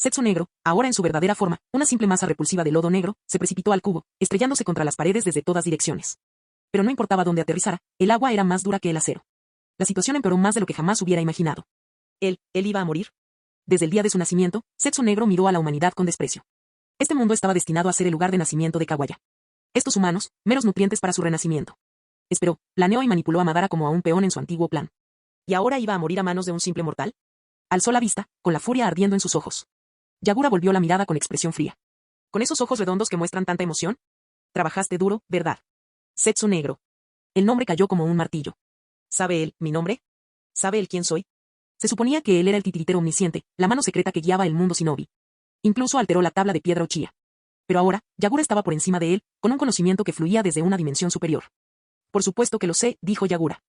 Zetsu negro, ahora en su verdadera forma, una simple masa repulsiva de lodo negro, se precipitó al cubo, estrellándose contra las paredes desde todas direcciones. Pero no importaba dónde aterrizara, el agua era más dura que el acero. La situación empeoró más de lo que jamás hubiera imaginado. Él iba a morir. Desde el día de su nacimiento, Zetsu negro miró a la humanidad con desprecio. Este mundo estaba destinado a ser el lugar de nacimiento de Kawaya. Estos humanos, meros nutrientes para su renacimiento. Esperó, planeó y manipuló a Madara como a un peón en su antiguo plan. ¿Y ahora iba a morir a manos de un simple mortal? Alzó la vista, con la furia ardiendo en sus ojos. Yagura volvió la mirada con expresión fría. ¿Con esos ojos redondos que muestran tanta emoción? Trabajaste duro, ¿verdad? Zetsu negro. El nombre cayó como un martillo. ¿Sabe él mi nombre? ¿Sabe él quién soy? Se suponía que él era el titiritero omnisciente, la mano secreta que guiaba el mundo shinobi. Incluso alteró la tabla de piedra Uchiha. Pero ahora, Yagura estaba por encima de él, con un conocimiento que fluía desde una dimensión superior. Por supuesto que lo sé, dijo Yagura.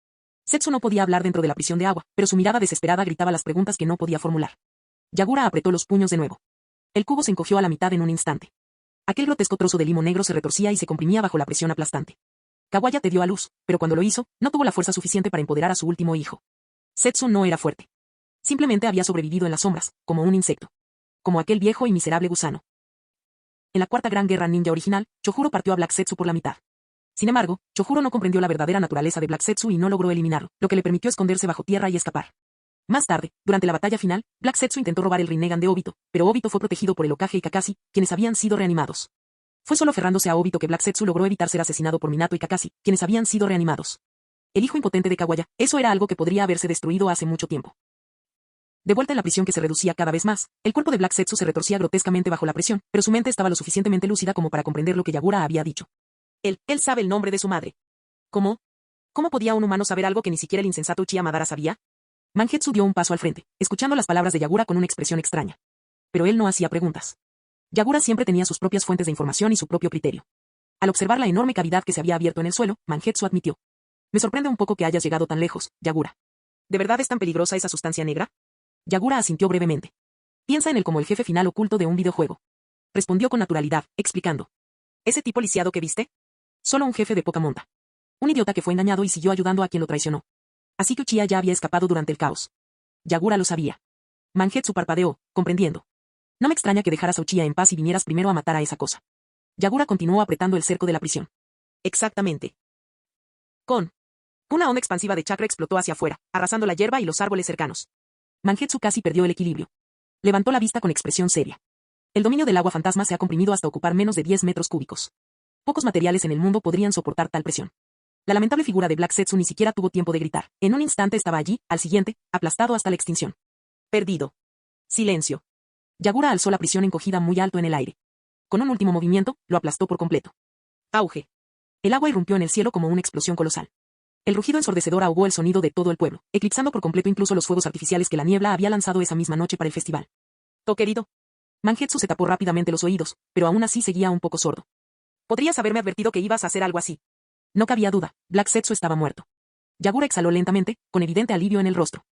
Zetsu no podía hablar dentro de la prisión de agua, pero su mirada desesperada gritaba las preguntas que no podía formular. Yagura apretó los puños de nuevo. El cubo se encogió a la mitad en un instante. Aquel grotesco trozo de limo negro se retorcía y se comprimía bajo la presión aplastante. Kawaya te dio a luz, pero cuando lo hizo, no tuvo la fuerza suficiente para empoderar a su último hijo. Zetsu no era fuerte. Simplemente había sobrevivido en las sombras, como un insecto. Como aquel viejo y miserable gusano. En la cuarta gran guerra ninja original, Chojuro partió a Black Zetsu por la mitad. Sin embargo, Chojuro no comprendió la verdadera naturaleza de Black Zetsu y no logró eliminarlo, lo que le permitió esconderse bajo tierra y escapar. Más tarde, durante la batalla final, Black Zetsu intentó robar el Rinnegan de Obito, pero Obito fue protegido por el Hokage y Kakashi, quienes habían sido reanimados. Fue solo aferrándose a Obito que Black Zetsu logró evitar ser asesinado por Minato y Kakashi, quienes habían sido reanimados. El hijo impotente de Kawaya, eso era algo que podría haberse destruido hace mucho tiempo. De vuelta en la prisión que se reducía cada vez más, el cuerpo de Black Zetsu se retorcía grotescamente bajo la presión, pero su mente estaba lo suficientemente lúcida como para comprender lo que Yagura había dicho. Él sabe el nombre de su madre. ¿Cómo? ¿Cómo podía un humano saber algo que ni siquiera el insensato Uchiha Madara sabía? Mangetsu dio un paso al frente, escuchando las palabras de Yagura con una expresión extraña. Pero él no hacía preguntas. Yagura siempre tenía sus propias fuentes de información y su propio criterio. Al observar la enorme cavidad que se había abierto en el suelo, Mangetsu admitió. Me sorprende un poco que hayas llegado tan lejos, Yagura. ¿De verdad es tan peligrosa esa sustancia negra? Yagura asintió brevemente. Piensa en él como el jefe final oculto de un videojuego. Respondió con naturalidad, explicando. ¿Ese tipo lisiado que viste? Solo un jefe de poca monta. Un idiota que fue engañado y siguió ayudando a quien lo traicionó. Así que Uchiha ya había escapado durante el caos. Yagura lo sabía. Mangetsu parpadeó, comprendiendo. No me extraña que dejaras a Uchiha en paz y vinieras primero a matar a esa cosa. Yagura continuó apretando el cerco de la prisión. Exactamente. Una onda expansiva de chakra explotó hacia afuera, arrasando la hierba y los árboles cercanos. Mangetsu casi perdió el equilibrio. Levantó la vista con expresión seria. El dominio del agua fantasma se ha comprimido hasta ocupar menos de 10 metros cúbicos. Pocos materiales en el mundo podrían soportar tal presión. La lamentable figura de Black Setsu ni siquiera tuvo tiempo de gritar. En un instante estaba allí, al siguiente, aplastado hasta la extinción. Perdido. Silencio. Yagura alzó la prisión encogida muy alto en el aire. Con un último movimiento, lo aplastó por completo. Auge. El agua irrumpió en el cielo como una explosión colosal. El rugido ensordecedor ahogó el sonido de todo el pueblo, eclipsando por completo incluso los fuegos artificiales que la niebla había lanzado esa misma noche para el festival. «To querido». Mangetsu se tapó rápidamente los oídos, pero aún así seguía un poco sordo. «Podrías haberme advertido que ibas a hacer algo así». No cabía duda, Black Setsu estaba muerto. Yagura exhaló lentamente, con evidente alivio en el rostro.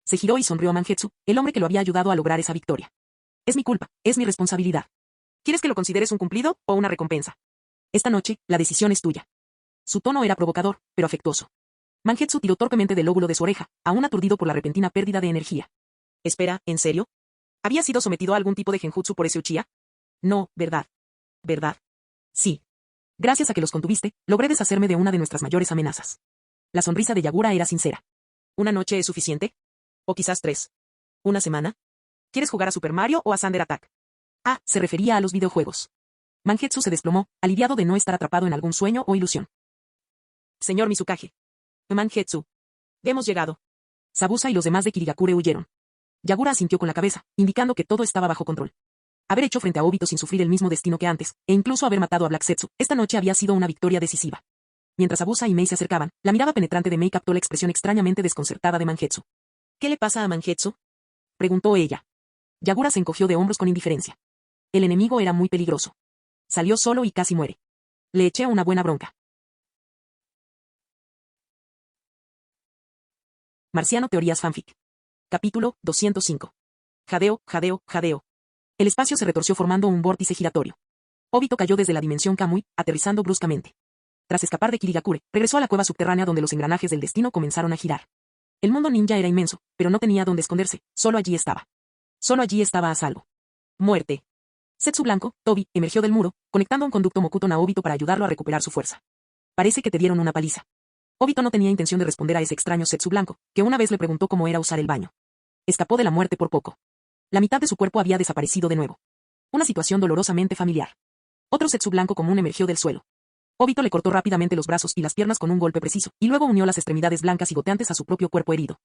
Se giró y sonrió a Mangetsu, el hombre que lo había ayudado a lograr esa victoria. «Es mi culpa, es mi responsabilidad. ¿Quieres que lo consideres un cumplido o una recompensa? Esta noche, la decisión es tuya». Su tono era provocador, pero afectuoso. Mangetsu tiró torpemente del lóbulo de su oreja, aún aturdido por la repentina pérdida de energía. Espera, ¿en serio? ¿Había sido sometido a algún tipo de genjutsu por ese Uchiha? No, ¿verdad? ¿Verdad? Sí. Gracias a que los contuviste, logré deshacerme de una de nuestras mayores amenazas. La sonrisa de Yagura era sincera. ¿Una noche es suficiente? ¿O quizás 3? ¿Una semana? ¿Quieres jugar a Super Mario o a Thunder Attack? Ah, se refería a los videojuegos. Mangetsu se desplomó, aliviado de no estar atrapado en algún sueño o ilusión. Señor Mizukage. Mangetsu. Hemos llegado. Sabusa y los demás de Kirigakure huyeron. Yagura asintió con la cabeza, indicando que todo estaba bajo control. Haber hecho frente a Obito sin sufrir el mismo destino que antes, e incluso haber matado a Black Setsu, esta noche había sido una victoria decisiva. Mientras Sabusa y Mei se acercaban, la mirada penetrante de Mei captó la expresión extrañamente desconcertada de Mangetsu. ¿Qué le pasa a Mangetsu?, preguntó ella. Yagura se encogió de hombros con indiferencia. El enemigo era muy peligroso. Salió solo y casi muere. Le eché una buena bronca. Marciano Teorías Fanfic. Capítulo 205. Jadeo, jadeo, jadeo. El espacio se retorció formando un vórtice giratorio. Obito cayó desde la dimensión Kamui, aterrizando bruscamente. Tras escapar de Kirigakure, regresó a la cueva subterránea donde los engranajes del destino comenzaron a girar. El mundo ninja era inmenso, pero no tenía dónde esconderse, solo allí estaba. Solo allí estaba a salvo. Muerte. Setsu Blanco, Tobi, emergió del muro, conectando un conducto Mokuton a Obito para ayudarlo a recuperar su fuerza. Parece que te dieron una paliza. Obito no tenía intención de responder a ese extraño Setsu Blanco, que una vez le preguntó cómo era usar el baño. Escapó de la muerte por poco. La mitad de su cuerpo había desaparecido de nuevo. Una situación dolorosamente familiar. Otro Setsu Blanco común emergió del suelo. Obito le cortó rápidamente los brazos y las piernas con un golpe preciso, y luego unió las extremidades blancas y goteantes a su propio cuerpo herido.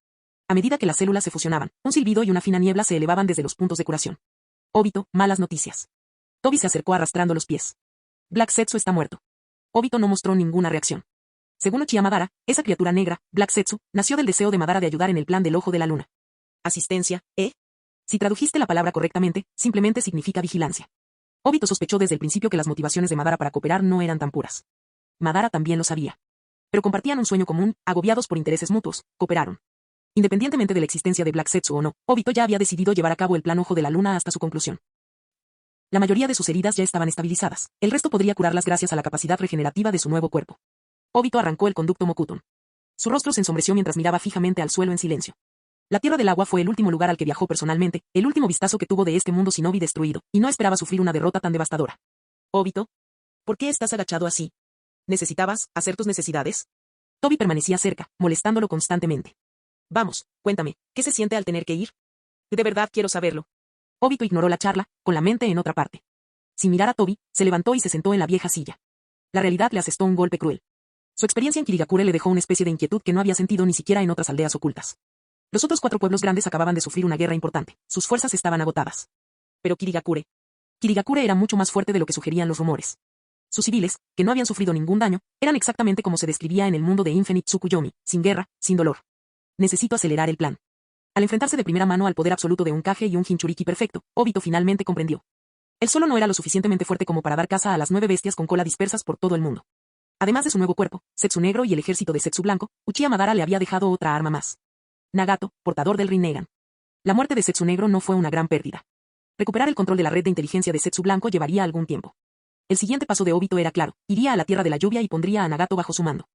A medida que las células se fusionaban, un silbido y una fina niebla se elevaban desde los puntos de curación. Obito, malas noticias. Tobi se acercó arrastrando los pies. Black Setsu está muerto. Obito no mostró ninguna reacción. Según Uchiha Madara, esa criatura negra, Black Setsu, nació del deseo de Madara de ayudar en el plan del Ojo de la Luna. Asistencia, ¿eh? Si tradujiste la palabra correctamente, simplemente significa vigilancia. Obito sospechó desde el principio que las motivaciones de Madara para cooperar no eran tan puras. Madara también lo sabía. Pero compartían un sueño común, agobiados por intereses mutuos, cooperaron. Independientemente de la existencia de Black Setsu o no, Obito ya había decidido llevar a cabo el plan Ojo de la Luna hasta su conclusión. La mayoría de sus heridas ya estaban estabilizadas, el resto podría curarlas gracias a la capacidad regenerativa de su nuevo cuerpo. Obito arrancó el conducto Mokuton. Su rostro se ensombreció mientras miraba fijamente al suelo en silencio. La Tierra del Agua fue el último lugar al que viajó personalmente, el último vistazo que tuvo de este mundo shinobi destruido, y no esperaba sufrir una derrota tan devastadora. Obito, ¿por qué estás agachado así? ¿Necesitabas hacer tus necesidades? Tobi permanecía cerca, molestándolo constantemente. Vamos, cuéntame, ¿qué se siente al tener que ir? De verdad quiero saberlo. Obito ignoró la charla, con la mente en otra parte. Sin mirar a Tobi, se levantó y se sentó en la vieja silla. La realidad le asestó un golpe cruel. Su experiencia en Kirigakure le dejó una especie de inquietud que no había sentido ni siquiera en otras aldeas ocultas. Los otros 4 pueblos grandes acababan de sufrir una guerra importante, sus fuerzas estaban agotadas. Pero Kirigakure era mucho más fuerte de lo que sugerían los rumores. Sus civiles, que no habían sufrido ningún daño, eran exactamente como se describía en el mundo de Infinite Tsukuyomi, sin guerra, sin dolor. Necesito acelerar el plan. Al enfrentarse de primera mano al poder absoluto de un Kage y un Jinchuriki perfecto, Obito finalmente comprendió. Él solo no era lo suficientemente fuerte como para dar caza a las 9 bestias con cola dispersas por todo el mundo. Además de su nuevo cuerpo, Setsu Negro y el ejército de Setsu Blanco, Uchiha Madara le había dejado otra arma más. Nagato, portador del Rinnegan. La muerte de Setsu Negro no fue una gran pérdida. Recuperar el control de la red de inteligencia de Setsu Blanco llevaría algún tiempo. El siguiente paso de Obito era claro, iría a la Tierra de la Lluvia y pondría a Nagato bajo su mando.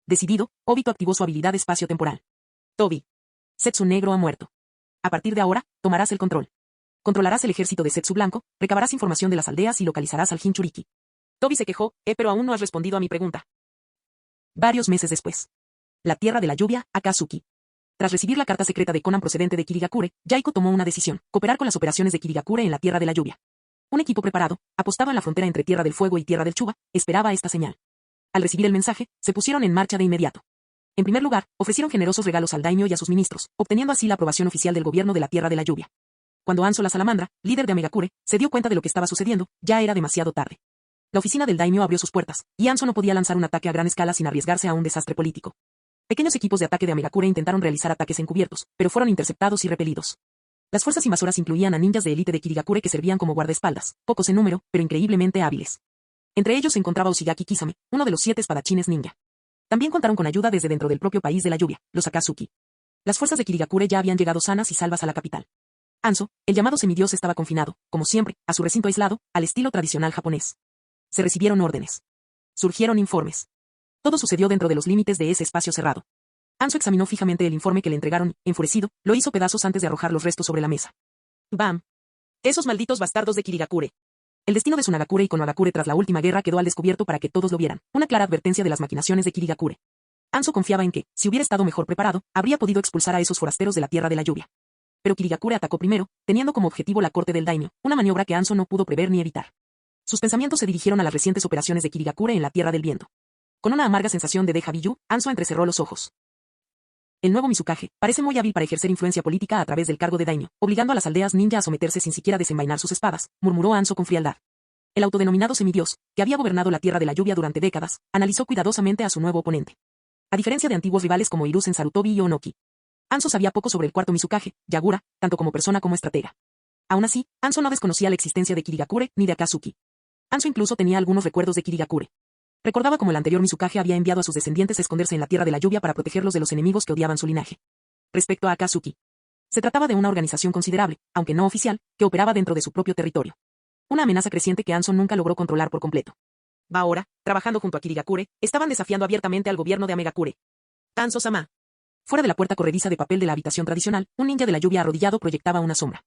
Decidido, Obito activó su habilidad espacio-temporal. Tobi. Setsu Negro ha muerto. A partir de ahora, tomarás el control. Controlarás el ejército de Setsu Blanco, recabarás información de las aldeas y localizarás al Jinchuriki. Tobi se quejó, pero aún no has respondido a mi pregunta. Varios meses después. La Tierra de la Lluvia, Akatsuki. Tras recibir la carta secreta de Konan procedente de Kirigakure, Yaiko tomó una decisión, cooperar con las operaciones de Kirigakure en la Tierra de la Lluvia. Un equipo preparado, apostado en la frontera entre Tierra del Fuego y Tierra del Chuba, esperaba esta señal. Al recibir el mensaje, se pusieron en marcha de inmediato. En primer lugar, ofrecieron generosos regalos al daimyo y a sus ministros, obteniendo así la aprobación oficial del gobierno de la Tierra de la Lluvia. Cuando Anso la salamandra, líder de Amegakure, se dio cuenta de lo que estaba sucediendo, ya era demasiado tarde. La oficina del daimyo abrió sus puertas, y Anso no podía lanzar un ataque a gran escala sin arriesgarse a un desastre político. Pequeños equipos de ataque de Amegakure intentaron realizar ataques encubiertos, pero fueron interceptados y repelidos. Las fuerzas invasoras incluían a ninjas de élite de Kirigakure que servían como guardaespaldas, pocos en número, pero increíblemente hábiles. Entre ellos se encontraba Ushigaki Kisame, uno de los 7 espadachines ninja. También contaron con ayuda desde dentro del propio país de la lluvia, los Akatsuki. Las fuerzas de Kirigakure ya habían llegado sanas y salvas a la capital. Anso, el llamado semidios, estaba confinado, como siempre, a su recinto aislado, al estilo tradicional japonés. Se recibieron órdenes. Surgieron informes. Todo sucedió dentro de los límites de ese espacio cerrado. Anso examinó fijamente el informe que le entregaron y, enfurecido, lo hizo pedazos antes de arrojar los restos sobre la mesa. ¡Bam! ¡Esos malditos bastardos de Kirigakure! El destino de Sunagakure y Konohagakure tras la última guerra quedó al descubierto para que todos lo vieran, una clara advertencia de las maquinaciones de Kirigakure. Anso confiaba en que, si hubiera estado mejor preparado, habría podido expulsar a esos forasteros de la Tierra de la Lluvia. Pero Kirigakure atacó primero, teniendo como objetivo la corte del daimyo, una maniobra que Anso no pudo prever ni evitar. Sus pensamientos se dirigieron a las recientes operaciones de Kirigakure en la Tierra del Viento. Con una amarga sensación de déjà vu, Anso entrecerró los ojos. El nuevo Mizukage parece muy hábil para ejercer influencia política a través del cargo de daimyo, obligando a las aldeas ninja a someterse sin siquiera desenvainar sus espadas, murmuró Anso con frialdad. El autodenominado semidios, que había gobernado la Tierra de la Lluvia durante décadas, analizó cuidadosamente a su nuevo oponente. A diferencia de antiguos rivales como Hiruzen Sarutobi y Onoki, Anso sabía poco sobre el cuarto Mizukage, Yagura, tanto como persona como estratega. Aún así, Anso no desconocía la existencia de Kirigakure ni de Akatsuki. Anso incluso tenía algunos recuerdos de Kirigakure. Recordaba cómo el anterior Mizukage había enviado a sus descendientes a esconderse en la Tierra de la Lluvia para protegerlos de los enemigos que odiaban su linaje. Respecto a Akatsuki, se trataba de una organización considerable, aunque no oficial, que operaba dentro de su propio territorio. Una amenaza creciente que Anso nunca logró controlar por completo. Ahora, trabajando junto a Kirigakure, estaban desafiando abiertamente al gobierno de Amegakure. Anso-sama. Fuera de la puerta corrediza de papel de la habitación tradicional, un ninja de la lluvia arrodillado proyectaba una sombra.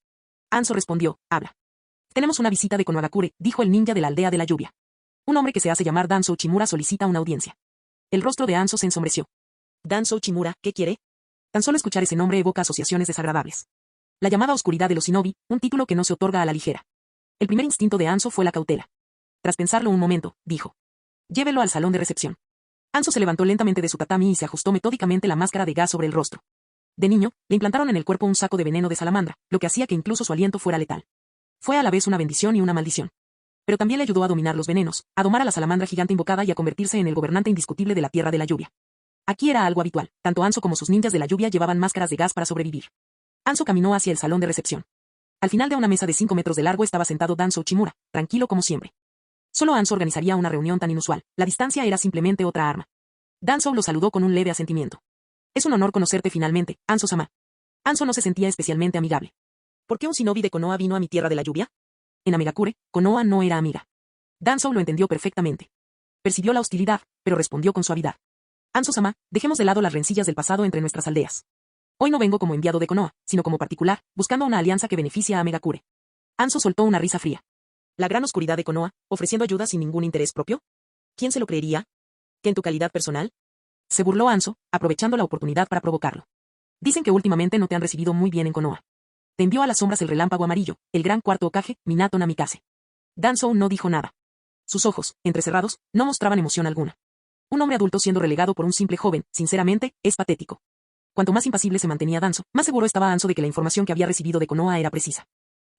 Anso respondió, habla. Tenemos una visita de Konohagakure, dijo el ninja de la aldea de la lluvia. Un hombre que se hace llamar Danzo Uchimura solicita una audiencia. El rostro de Anso se ensombreció. Danzo Uchimura, ¿qué quiere? Tan solo escuchar ese nombre evoca asociaciones desagradables. La llamada oscuridad de los shinobi, un título que no se otorga a la ligera. El primer instinto de Anso fue la cautela. Tras pensarlo un momento, dijo. Llévelo al salón de recepción. Anso se levantó lentamente de su tatami y se ajustó metódicamente la máscara de gas sobre el rostro. De niño, le implantaron en el cuerpo un saco de veneno de salamandra, lo que hacía que incluso su aliento fuera letal. Fue a la vez una bendición y una maldición. Pero también le ayudó a dominar los venenos, a domar a la salamandra gigante invocada y a convertirse en el gobernante indiscutible de la Tierra de la Lluvia. Aquí era algo habitual, tanto Anso como sus ninjas de la lluvia llevaban máscaras de gas para sobrevivir. Anso caminó hacia el salón de recepción. Al final de una mesa de 5 metros de largo estaba sentado Danzo Uchimura, tranquilo como siempre. Solo Anso organizaría una reunión tan inusual, la distancia era simplemente otra arma. Danzo lo saludó con un leve asentimiento. Es un honor conocerte finalmente, Anso-sama. Anso no se sentía especialmente amigable. ¿Por qué un shinobi de Konoha vino a mi Tierra de la Lluvia? En Amegakure, Konoha no era amiga. Danzo lo entendió perfectamente. Percibió la hostilidad, pero respondió con suavidad. Anso-sama, dejemos de lado las rencillas del pasado entre nuestras aldeas. Hoy no vengo como enviado de Konoha, sino como particular, buscando una alianza que beneficie a Amegakure. Anso soltó una risa fría. ¿La gran oscuridad de Konoha, ofreciendo ayuda sin ningún interés propio? ¿Quién se lo creería? ¿Que en tu calidad personal? Se burló Anso, aprovechando la oportunidad para provocarlo. Dicen que últimamente no te han recibido muy bien en Konoha. Te envió a las sombras el relámpago amarillo, el gran cuarto Hokage, Minato Namikaze. Danzo no dijo nada. Sus ojos, entrecerrados, no mostraban emoción alguna. Un hombre adulto siendo relegado por un simple joven, sinceramente, es patético. Cuanto más impasible se mantenía Danzo, más seguro estaba Anso de que la información que había recibido de Konoha era precisa.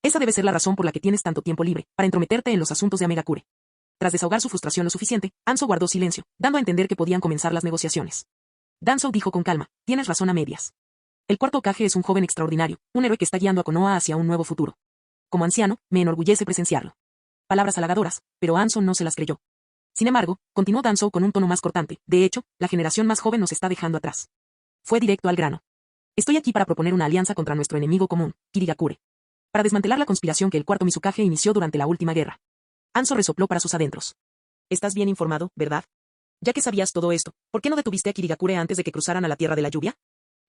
Esa debe ser la razón por la que tienes tanto tiempo libre, para entrometerte en los asuntos de Amegakure. Tras desahogar su frustración lo suficiente, Anso guardó silencio, dando a entender que podían comenzar las negociaciones. Danzo dijo con calma, tienes razón a medias. El cuarto Hokage es un joven extraordinario, un héroe que está guiando a Konoha hacia un nuevo futuro. Como anciano, me enorgullece presenciarlo. Palabras halagadoras, pero Anso no se las creyó. Sin embargo, continuó Danzo con un tono más cortante, de hecho, la generación más joven nos está dejando atrás. Fue directo al grano. Estoy aquí para proponer una alianza contra nuestro enemigo común, Kirigakure. Para desmantelar la conspiración que el cuarto Mizukage inició durante la última guerra. Anso resopló para sus adentros. Estás bien informado, ¿verdad? Ya que sabías todo esto, ¿por qué no detuviste a Kirigakure antes de que cruzaran a la Tierra de la Lluvia?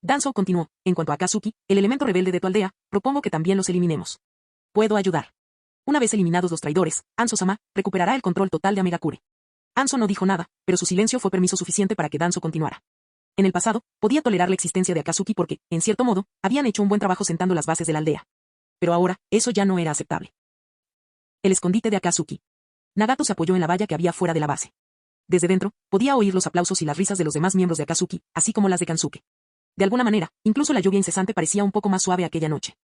Danzo continuó, en cuanto a Akatsuki, el elemento rebelde de tu aldea, propongo que también los eliminemos. Puedo ayudar. Una vez eliminados los traidores, Anso-sama recuperará el control total de Amegakure. Anso no dijo nada, pero su silencio fue permiso suficiente para que Danzo continuara. En el pasado, podía tolerar la existencia de Akatsuki porque, en cierto modo, habían hecho un buen trabajo sentando las bases de la aldea. Pero ahora, eso ya no era aceptable. El escondite de Akatsuki. Nagato se apoyó en la valla que había fuera de la base. Desde dentro, podía oír los aplausos y las risas de los demás miembros de Akatsuki, así como las de Kansuke. De alguna manera, incluso la lluvia incesante parecía un poco más suave aquella noche.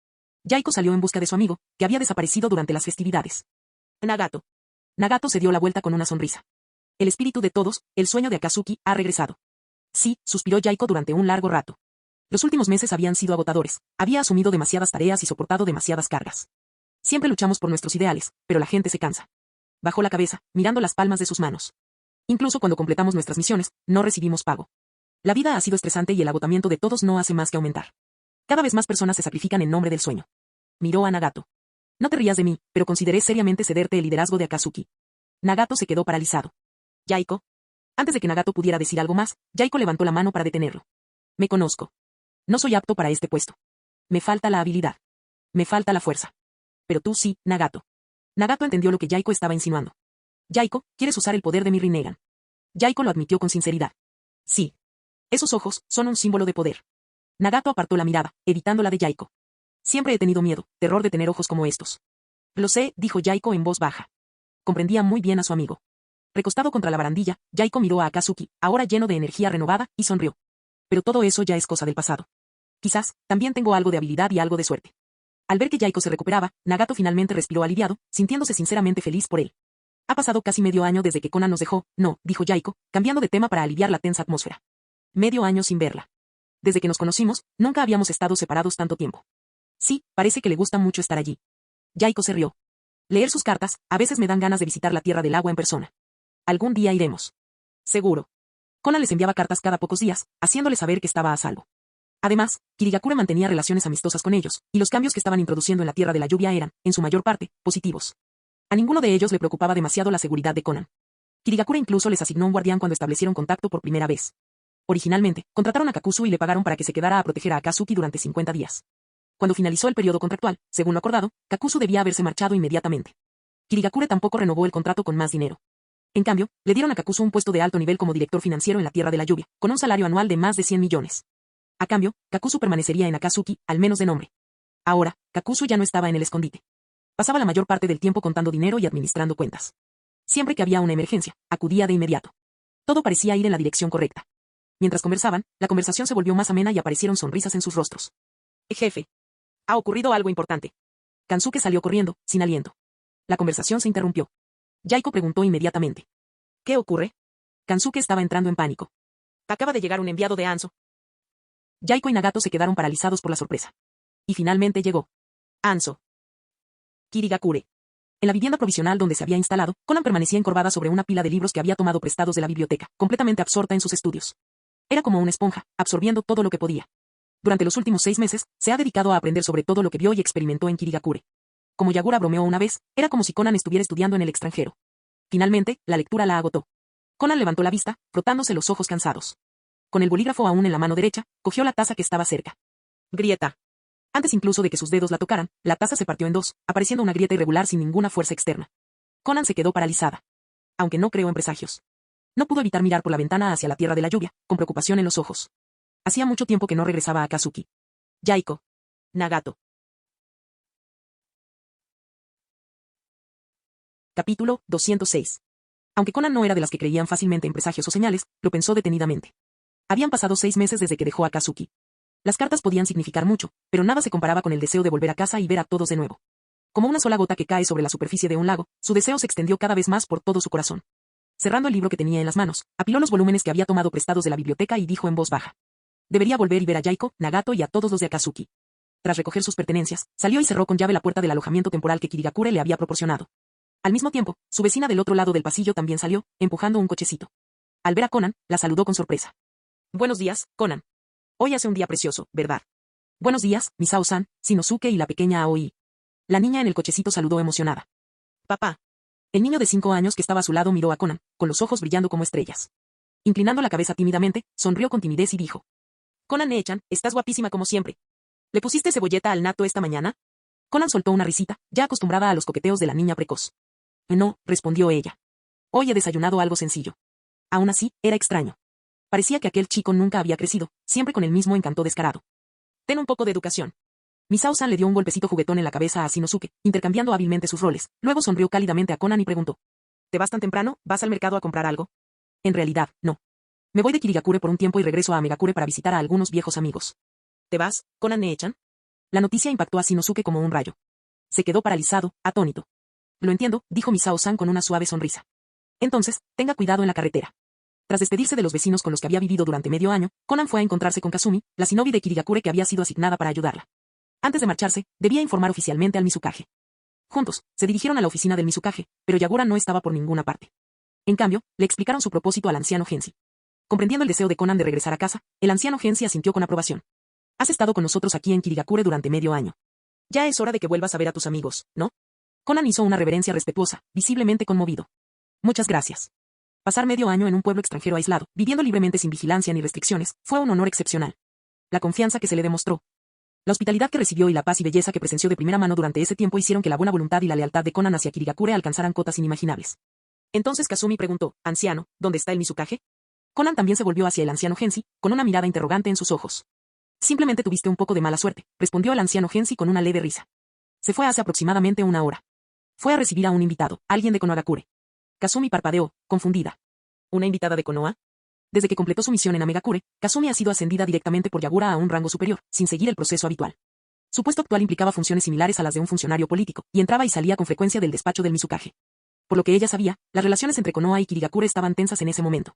Yaiko salió en busca de su amigo, que había desaparecido durante las festividades. Nagato. Nagato se dio la vuelta con una sonrisa. El espíritu de todos, el sueño de Akatsuki, ha regresado. Sí, suspiró Yaiko durante un largo rato. Los últimos meses habían sido agotadores, había asumido demasiadas tareas y soportado demasiadas cargas. Siempre luchamos por nuestros ideales, pero la gente se cansa. Bajó la cabeza, mirando las palmas de sus manos. Incluso cuando completamos nuestras misiones, no recibimos pago. La vida ha sido estresante y el agotamiento de todos no hace más que aumentar. Cada vez más personas se sacrifican en nombre del sueño. Miró a Nagato. No te rías de mí, pero consideré seriamente cederte el liderazgo de Akatsuki. Nagato se quedó paralizado. Yaiko. Antes de que Nagato pudiera decir algo más, Yaiko levantó la mano para detenerlo. Me conozco. No soy apto para este puesto. Me falta la habilidad. Me falta la fuerza. Pero tú sí, Nagato. Nagato entendió lo que Yaiko estaba insinuando. Yaiko, ¿quieres usar el poder de mi Rinnegan? Yaiko lo admitió con sinceridad. Sí. Esos ojos son un símbolo de poder. Nagato apartó la mirada, evitando la de Yaiko. Siempre he tenido miedo, terror de tener ojos como estos. Lo sé, dijo Yaiko en voz baja. Comprendía muy bien a su amigo. Recostado contra la barandilla, Yaiko miró a Akatsuki, ahora lleno de energía renovada, y sonrió. Pero todo eso ya es cosa del pasado. Quizás, también tengo algo de habilidad y algo de suerte. Al ver que Yaiko se recuperaba, Nagato finalmente respiró aliviado, sintiéndose sinceramente feliz por él. Ha pasado casi medio año desde que Konan nos dejó, no, dijo Yaiko, cambiando de tema para aliviar la tensa atmósfera. Medio año sin verla. Desde que nos conocimos, nunca habíamos estado separados tanto tiempo. Sí, parece que le gusta mucho estar allí. Yaiko se rió. Leer sus cartas, a veces me dan ganas de visitar la Tierra del Agua en persona. Algún día iremos. Seguro. Konan les enviaba cartas cada pocos días, haciéndole saber que estaba a salvo. Además, Kirigakure mantenía relaciones amistosas con ellos, y los cambios que estaban introduciendo en la Tierra de la Lluvia eran, en su mayor parte, positivos. A ninguno de ellos le preocupaba demasiado la seguridad de Konan. Kirigakure incluso les asignó un guardián cuando establecieron contacto por primera vez. Originalmente, contrataron a Kakuzu y le pagaron para que se quedara a proteger a Akatsuki durante 50 días. Cuando finalizó el periodo contractual, según lo acordado, Kakuzu debía haberse marchado inmediatamente. Kirigakure tampoco renovó el contrato con más dinero. En cambio, le dieron a Kakuzu un puesto de alto nivel como director financiero en la Tierra de la Lluvia, con un salario anual de más de 100 millones. A cambio, Kakuzu permanecería en Akatsuki, al menos de nombre. Ahora, Kakuzu ya no estaba en el escondite. Pasaba la mayor parte del tiempo contando dinero y administrando cuentas. Siempre que había una emergencia, acudía de inmediato. Todo parecía ir en la dirección correcta. Mientras conversaban, la conversación se volvió más amena y aparecieron sonrisas en sus rostros. Jefe. Ha ocurrido algo importante. Kansuke salió corriendo, sin aliento. La conversación se interrumpió. Yaiko preguntó inmediatamente. ¿Qué ocurre? Kansuke estaba entrando en pánico. Acaba de llegar un enviado de Anso. Yaiko y Nagato se quedaron paralizados por la sorpresa. Y finalmente llegó. Anso. Kirigakure. En la vivienda provisional donde se había instalado, Konan permanecía encorvada sobre una pila de libros que había tomado prestados de la biblioteca, completamente absorta en sus estudios. Era como una esponja, absorbiendo todo lo que podía. Durante los últimos 6 meses, se ha dedicado a aprender sobre todo lo que vio y experimentó en Kirigakure. Como Yagura bromeó una vez, era como si Konan estuviera estudiando en el extranjero. Finalmente, la lectura la agotó. Konan levantó la vista, frotándose los ojos cansados. Con el bolígrafo aún en la mano derecha, cogió la taza que estaba cerca. Grieta. Antes incluso de que sus dedos la tocaran, la taza se partió en dos, apareciendo una grieta irregular sin ninguna fuerza externa. Konan se quedó paralizada. Aunque no creó en presagios. No pudo evitar mirar por la ventana hacia la Tierra de la Lluvia, con preocupación en los ojos. Hacía mucho tiempo que no regresaba a Akatsuki. Yaiko. Nagato. Capítulo 206. Aunque Konan no era de las que creían fácilmente en presagios o señales, lo pensó detenidamente. Habían pasado 6 meses desde que dejó a Akatsuki. Las cartas podían significar mucho, pero nada se comparaba con el deseo de volver a casa y ver a todos de nuevo. Como una sola gota que cae sobre la superficie de un lago, su deseo se extendió cada vez más por todo su corazón. Cerrando el libro que tenía en las manos, apiló los volúmenes que había tomado prestados de la biblioteca y dijo en voz baja. Debería volver y ver a Yaiko, Nagato y a todos los de Akatsuki. Tras recoger sus pertenencias, salió y cerró con llave la puerta del alojamiento temporal que Kirigakure le había proporcionado. Al mismo tiempo, su vecina del otro lado del pasillo también salió, empujando un cochecito. Al ver a Konan, la saludó con sorpresa. Buenos días, Konan. Hoy hace un día precioso, ¿verdad? Buenos días, Misao-san, Shinosuke y la pequeña Aoi. La niña en el cochecito saludó emocionada. Papá. El niño de 5 años que estaba a su lado miró a Konan, con los ojos brillando como estrellas. Inclinando la cabeza tímidamente, sonrió con timidez y dijo. Konan-echan, estás guapísima como siempre. ¿Le pusiste cebolleta al natto esta mañana? Konan soltó una risita, ya acostumbrada a los coqueteos de la niña precoz. No, respondió ella. Hoy he desayunado algo sencillo. Aún así, era extraño. Parecía que aquel chico nunca había crecido, siempre con el mismo encanto descarado. Ten un poco de educación. Misao-san le dio un golpecito juguetón en la cabeza a Shinosuke, intercambiando hábilmente sus roles. Luego sonrió cálidamente a Conan y preguntó. ¿Te vas tan temprano? ¿Vas al mercado a comprar algo? En realidad, no. Me voy de Kirigakure por un tiempo y regreso a Megakure para visitar a algunos viejos amigos. ¿Te vas, Conan Ne-chan? La noticia impactó a Shinosuke como un rayo. Se quedó paralizado, atónito. Lo entiendo, dijo Misao-san con una suave sonrisa. Entonces, tenga cuidado en la carretera. Tras despedirse de los vecinos con los que había vivido durante medio año, Conan fue a encontrarse con Kazumi, la shinobi de Kirigakure que había sido asignada para ayudarla. Antes de marcharse, debía informar oficialmente al Mizukage. Juntos, se dirigieron a la oficina del Mizukage, pero Yagura no estaba por ninguna parte. En cambio, le explicaron su propósito al anciano Gensi. Comprendiendo el deseo de Conan de regresar a casa, el anciano Gensi asintió con aprobación. Has estado con nosotros aquí en Kirigakure durante medio año. Ya es hora de que vuelvas a ver a tus amigos, ¿no? Conan hizo una reverencia respetuosa, visiblemente conmovido. Muchas gracias. Pasar medio año en un pueblo extranjero aislado, viviendo libremente sin vigilancia ni restricciones, fue un honor excepcional. La confianza que se le demostró, la hospitalidad que recibió y la paz y belleza que presenció de primera mano durante ese tiempo hicieron que la buena voluntad y la lealtad de Conan hacia Kirigakure alcanzaran cotas inimaginables. Entonces Kazumi preguntó, anciano, ¿dónde está el Mizukage? Conan también se volvió hacia el anciano Gensi, con una mirada interrogante en sus ojos. Simplemente tuviste un poco de mala suerte, respondió el anciano Gensi con una leve risa. Se fue hace aproximadamente una hora. Fue a recibir a un invitado, alguien de Konohagakure. Kazumi parpadeó, confundida. ¿Una invitada de Konoha? Desde que completó su misión en Amegakure, Kazumi ha sido ascendida directamente por Yagura a un rango superior, sin seguir el proceso habitual. Su puesto actual implicaba funciones similares a las de un funcionario político, y entraba y salía con frecuencia del despacho del Mizukage. Por lo que ella sabía, las relaciones entre Konoha y Kirigakure estaban tensas en ese momento.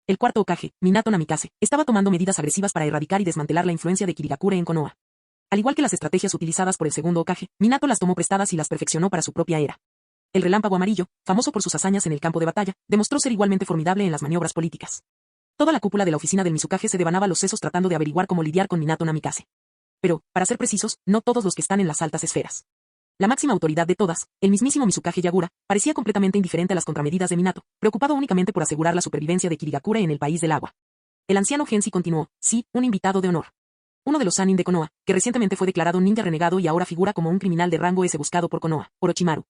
El cuarto Hokage, Minato Namikaze, estaba tomando medidas agresivas para erradicar y desmantelar la influencia de Kirigakure en Konoha. Al igual que las estrategias utilizadas por el segundo Hokage, Minato las tomó prestadas y las perfeccionó para su propia era. El relámpago amarillo, famoso por sus hazañas en el campo de batalla, demostró ser igualmente formidable en las maniobras políticas. Toda la cúpula de la oficina del Mizukage se devanaba los sesos tratando de averiguar cómo lidiar con Minato Namikaze. Pero, para ser precisos, no todos los que están en las altas esferas. La máxima autoridad de todas, el mismísimo Mizukage Yagura, parecía completamente indiferente a las contramedidas de Minato, preocupado únicamente por asegurar la supervivencia de Kirigakure en el país del agua. El anciano Gensi continuó, sí, un invitado de honor. Uno de los Sannin de Konoha, que recientemente fue declarado ninja renegado y ahora figura como un criminal de rango S buscado por Konoha, Orochimaru.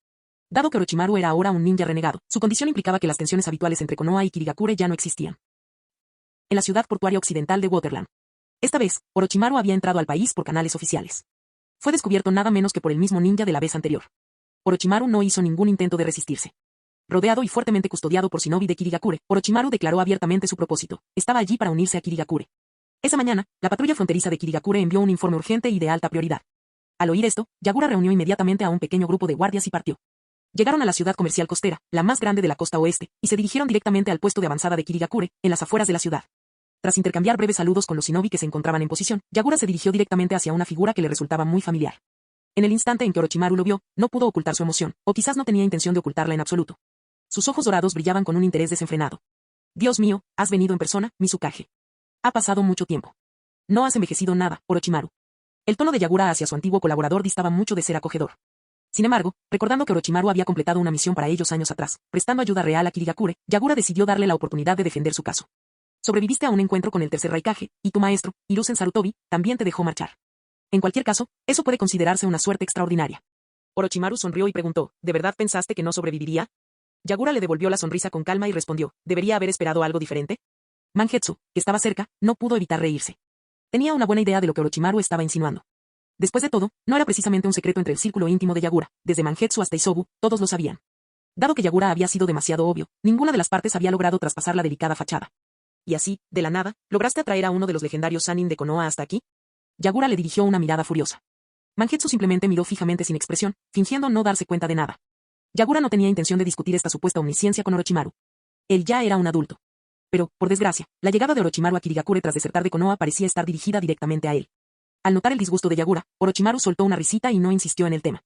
Dado que Orochimaru era ahora un ninja renegado, su condición implicaba que las tensiones habituales entre Konoha y Kirigakure ya no existían. En la ciudad portuaria occidental de Waterland. Esta vez, Orochimaru había entrado al país por canales oficiales. Fue descubierto nada menos que por el mismo ninja de la vez anterior. Orochimaru no hizo ningún intento de resistirse. Rodeado y fuertemente custodiado por shinobi de Kirigakure, Orochimaru declaró abiertamente su propósito. Estaba allí para unirse a Kirigakure. Esa mañana, la patrulla fronteriza de Kirigakure envió un informe urgente y de alta prioridad. Al oír esto, Yagura reunió inmediatamente a un pequeño grupo de guardias y partió. Llegaron a la ciudad comercial costera, la más grande de la costa oeste, y se dirigieron directamente al puesto de avanzada de Kirigakure, en las afueras de la ciudad. Tras intercambiar breves saludos con los shinobi que se encontraban en posición, Yagura se dirigió directamente hacia una figura que le resultaba muy familiar. En el instante en que Orochimaru lo vio, no pudo ocultar su emoción, o quizás no tenía intención de ocultarla en absoluto. Sus ojos dorados brillaban con un interés desenfrenado. Dios mío, has venido en persona, Mizukage. Ha pasado mucho tiempo. No has envejecido nada, Orochimaru. El tono de Yagura hacia su antiguo colaborador distaba mucho de ser acogedor. Sin embargo, recordando que Orochimaru había completado una misión para ellos años atrás, prestando ayuda real a Kirigakure, Yagura decidió darle la oportunidad de defender su caso. Sobreviviste a un encuentro con el tercer Raikage, y tu maestro, Hiruzen Sarutobi, también te dejó marchar. En cualquier caso, eso puede considerarse una suerte extraordinaria. Orochimaru sonrió y preguntó, ¿de verdad pensaste que no sobreviviría? Yagura le devolvió la sonrisa con calma y respondió, ¿debería haber esperado algo diferente? Mangetsu, que estaba cerca, no pudo evitar reírse. Tenía una buena idea de lo que Orochimaru estaba insinuando. Después de todo, no era precisamente un secreto entre el círculo íntimo de Yagura, desde Mangetsu hasta Isobu, todos lo sabían. Dado que Yagura había sido demasiado obvio, ninguna de las partes había logrado traspasar la delicada fachada. Y así, de la nada, ¿lograste atraer a uno de los legendarios Sannin de Konoha hasta aquí? Yagura le dirigió una mirada furiosa. Mangetsu simplemente miró fijamente sin expresión, fingiendo no darse cuenta de nada. Yagura no tenía intención de discutir esta supuesta omnisciencia con Orochimaru. Él ya era un adulto. Pero, por desgracia, la llegada de Orochimaru a Kirigakure tras desertar de Konoha parecía estar dirigida directamente a él. Al notar el disgusto de Yagura, Orochimaru soltó una risita y no insistió en el tema.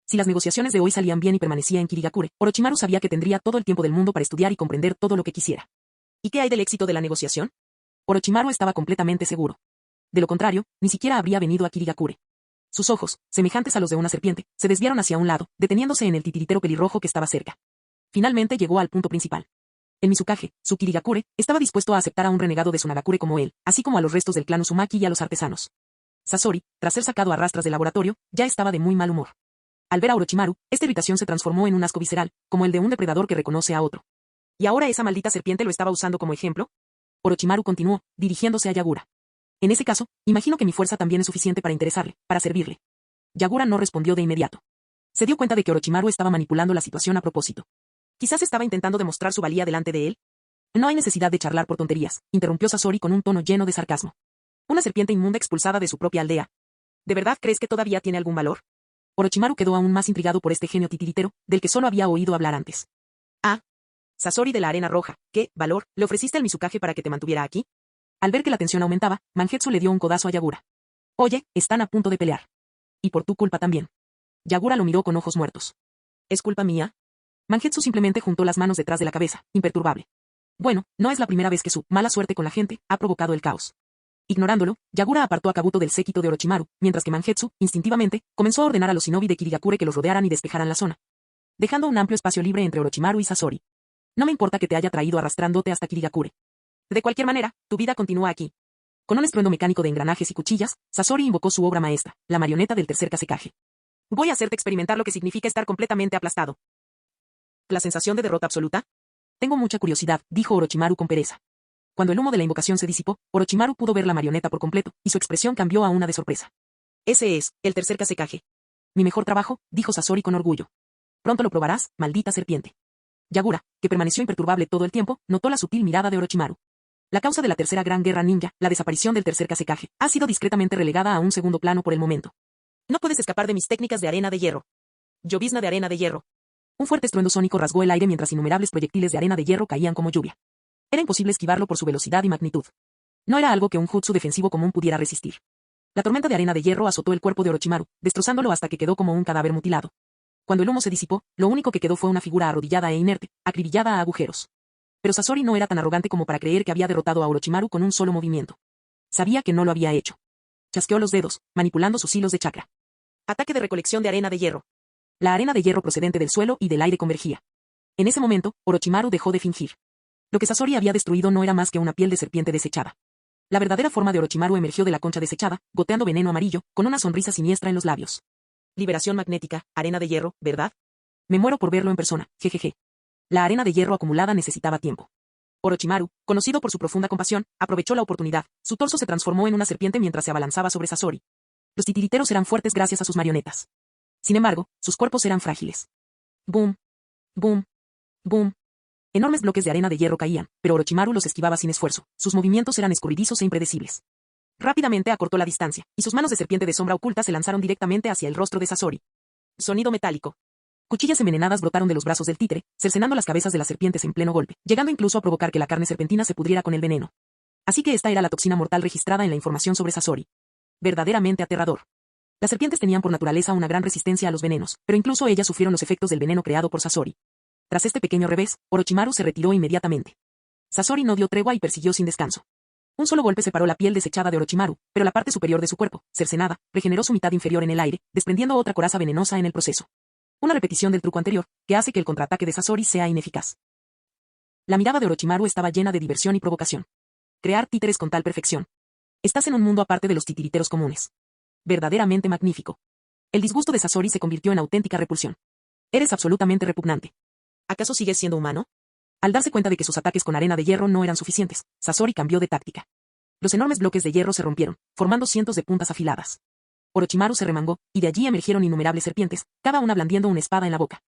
Si las negociaciones de hoy salían bien y permanecía en Kirigakure, Orochimaru sabía que tendría todo el tiempo del mundo para estudiar y comprender todo lo que quisiera. ¿Y qué hay del éxito de la negociación? Orochimaru estaba completamente seguro. De lo contrario, ni siquiera habría venido a Kirigakure. Sus ojos, semejantes a los de una serpiente, se desviaron hacia un lado, deteniéndose en el titiritero pelirrojo que estaba cerca. Finalmente llegó al punto principal. El Mizukage, su Kirigakure, estaba dispuesto a aceptar a un renegado de Sunagakure como él, así como a los restos del clan Uzumaki y a los artesanos. Sasori, tras ser sacado a rastras del laboratorio, ya estaba de muy mal humor. Al ver a Orochimaru, esta irritación se transformó en un asco visceral, como el de un depredador que reconoce a otro. ¿Y ahora esa maldita serpiente lo estaba usando como ejemplo? Orochimaru continuó, dirigiéndose a Yagura. En ese caso, imagino que mi fuerza también es suficiente para interesarle, para servirle. Yagura no respondió de inmediato. Se dio cuenta de que Orochimaru estaba manipulando la situación a propósito. Quizás estaba intentando demostrar su valía delante de él. No hay necesidad de charlar por tonterías, interrumpió Sasori con un tono lleno de sarcasmo. Una serpiente inmunda expulsada de su propia aldea. ¿De verdad crees que todavía tiene algún valor? Orochimaru quedó aún más intrigado por este genio titiritero, del que solo había oído hablar antes. Ah. Sasori de la Arena Roja, ¿qué valor le ofreciste al Mizukage para que te mantuviera aquí? Al ver que la tensión aumentaba, Mangetsu le dio un codazo a Yagura. Oye, están a punto de pelear. Y por tu culpa también. Yagura lo miró con ojos muertos. ¿Es culpa mía? Mangetsu simplemente juntó las manos detrás de la cabeza, imperturbable. Bueno, no es la primera vez que su mala suerte con la gente ha provocado el caos. Ignorándolo, Yagura apartó a Kabuto del séquito de Orochimaru, mientras que Mangetsu, instintivamente, comenzó a ordenar a los shinobi de Kirigakure que los rodearan y despejaran la zona, dejando un amplio espacio libre entre Orochimaru y Sasori. No me importa que te haya traído arrastrándote hasta Kirigakure. De cualquier manera, tu vida continúa aquí. Con un estruendo mecánico de engranajes y cuchillas, Sasori invocó su obra maestra, la marioneta del tercer Kazekage. Voy a hacerte experimentar lo que significa estar completamente aplastado. ¿La sensación de derrota absoluta? Tengo mucha curiosidad, dijo Orochimaru con pereza. Cuando el humo de la invocación se disipó, Orochimaru pudo ver la marioneta por completo, y su expresión cambió a una de sorpresa. Ese es, el tercer Kazekage. Mi mejor trabajo, dijo Sasori con orgullo. Pronto lo probarás, maldita serpiente. Yagura, que permaneció imperturbable todo el tiempo, notó la sutil mirada de Orochimaru. La causa de la tercera gran guerra ninja, la desaparición del tercer Kazekage, ha sido discretamente relegada a un segundo plano por el momento. No puedes escapar de mis técnicas de arena de hierro. Llovizna de arena de hierro. Un fuerte estruendo sónico rasgó el aire mientras innumerables proyectiles de arena de hierro caían como lluvia. Era imposible esquivarlo por su velocidad y magnitud. No era algo que un jutsu defensivo común pudiera resistir. La tormenta de arena de hierro azotó el cuerpo de Orochimaru, destrozándolo hasta que quedó como un cadáver mutilado. Cuando el humo se disipó, lo único que quedó fue una figura arrodillada e inerte, acribillada a agujeros. Pero Sasori no era tan arrogante como para creer que había derrotado a Orochimaru con un solo movimiento. Sabía que no lo había hecho. Chasqueó los dedos, manipulando sus hilos de chakra. Ataque de recolección de arena de hierro. La arena de hierro procedente del suelo y del aire convergía. En ese momento, Orochimaru dejó de fingir. Lo que Sasori había destruido no era más que una piel de serpiente desechada. La verdadera forma de Orochimaru emergió de la concha desechada, goteando veneno amarillo, con una sonrisa siniestra en los labios. Liberación magnética, arena de hierro, ¿verdad? Me muero por verlo en persona, jejeje. La arena de hierro acumulada necesitaba tiempo. Orochimaru, conocido por su profunda compasión, aprovechó la oportunidad. Su torso se transformó en una serpiente mientras se abalanzaba sobre Sasori. Los titiriteros eran fuertes gracias a sus marionetas. Sin embargo, sus cuerpos eran frágiles. Boom. Boom. Boom. Enormes bloques de arena de hierro caían, pero Orochimaru los esquivaba sin esfuerzo. Sus movimientos eran escurridizos e impredecibles. Rápidamente acortó la distancia, y sus manos de serpiente de sombra oculta se lanzaron directamente hacia el rostro de Sasori. Sonido metálico. Cuchillas envenenadas brotaron de los brazos del títere, cercenando las cabezas de las serpientes en pleno golpe, llegando incluso a provocar que la carne serpentina se pudriera con el veneno. Así que esta era la toxina mortal registrada en la información sobre Sasori. Verdaderamente aterrador. Las serpientes tenían por naturaleza una gran resistencia a los venenos, pero incluso ellas sufrieron los efectos del veneno creado por Sasori. Tras este pequeño revés, Orochimaru se retiró inmediatamente. Sasori no dio tregua y persiguió sin descanso. Un solo golpe separó la piel desechada de Orochimaru, pero la parte superior de su cuerpo, cercenada, regeneró su mitad inferior en el aire, desprendiendo otra coraza venenosa en el proceso. Una repetición del truco anterior, que hace que el contraataque de Sasori sea ineficaz. La mirada de Orochimaru estaba llena de diversión y provocación. Crear títeres con tal perfección. Estás en un mundo aparte de los titiriteros comunes. Verdaderamente magnífico. El disgusto de Sasori se convirtió en auténtica repulsión. Eres absolutamente repugnante. ¿Acaso sigues siendo humano? Al darse cuenta de que sus ataques con arena de hierro no eran suficientes, Sasori cambió de táctica. Los enormes bloques de hierro se rompieron, formando cientos de puntas afiladas. Orochimaru se remangó, y de allí emergieron innumerables serpientes, cada una blandiendo una espada en la boca.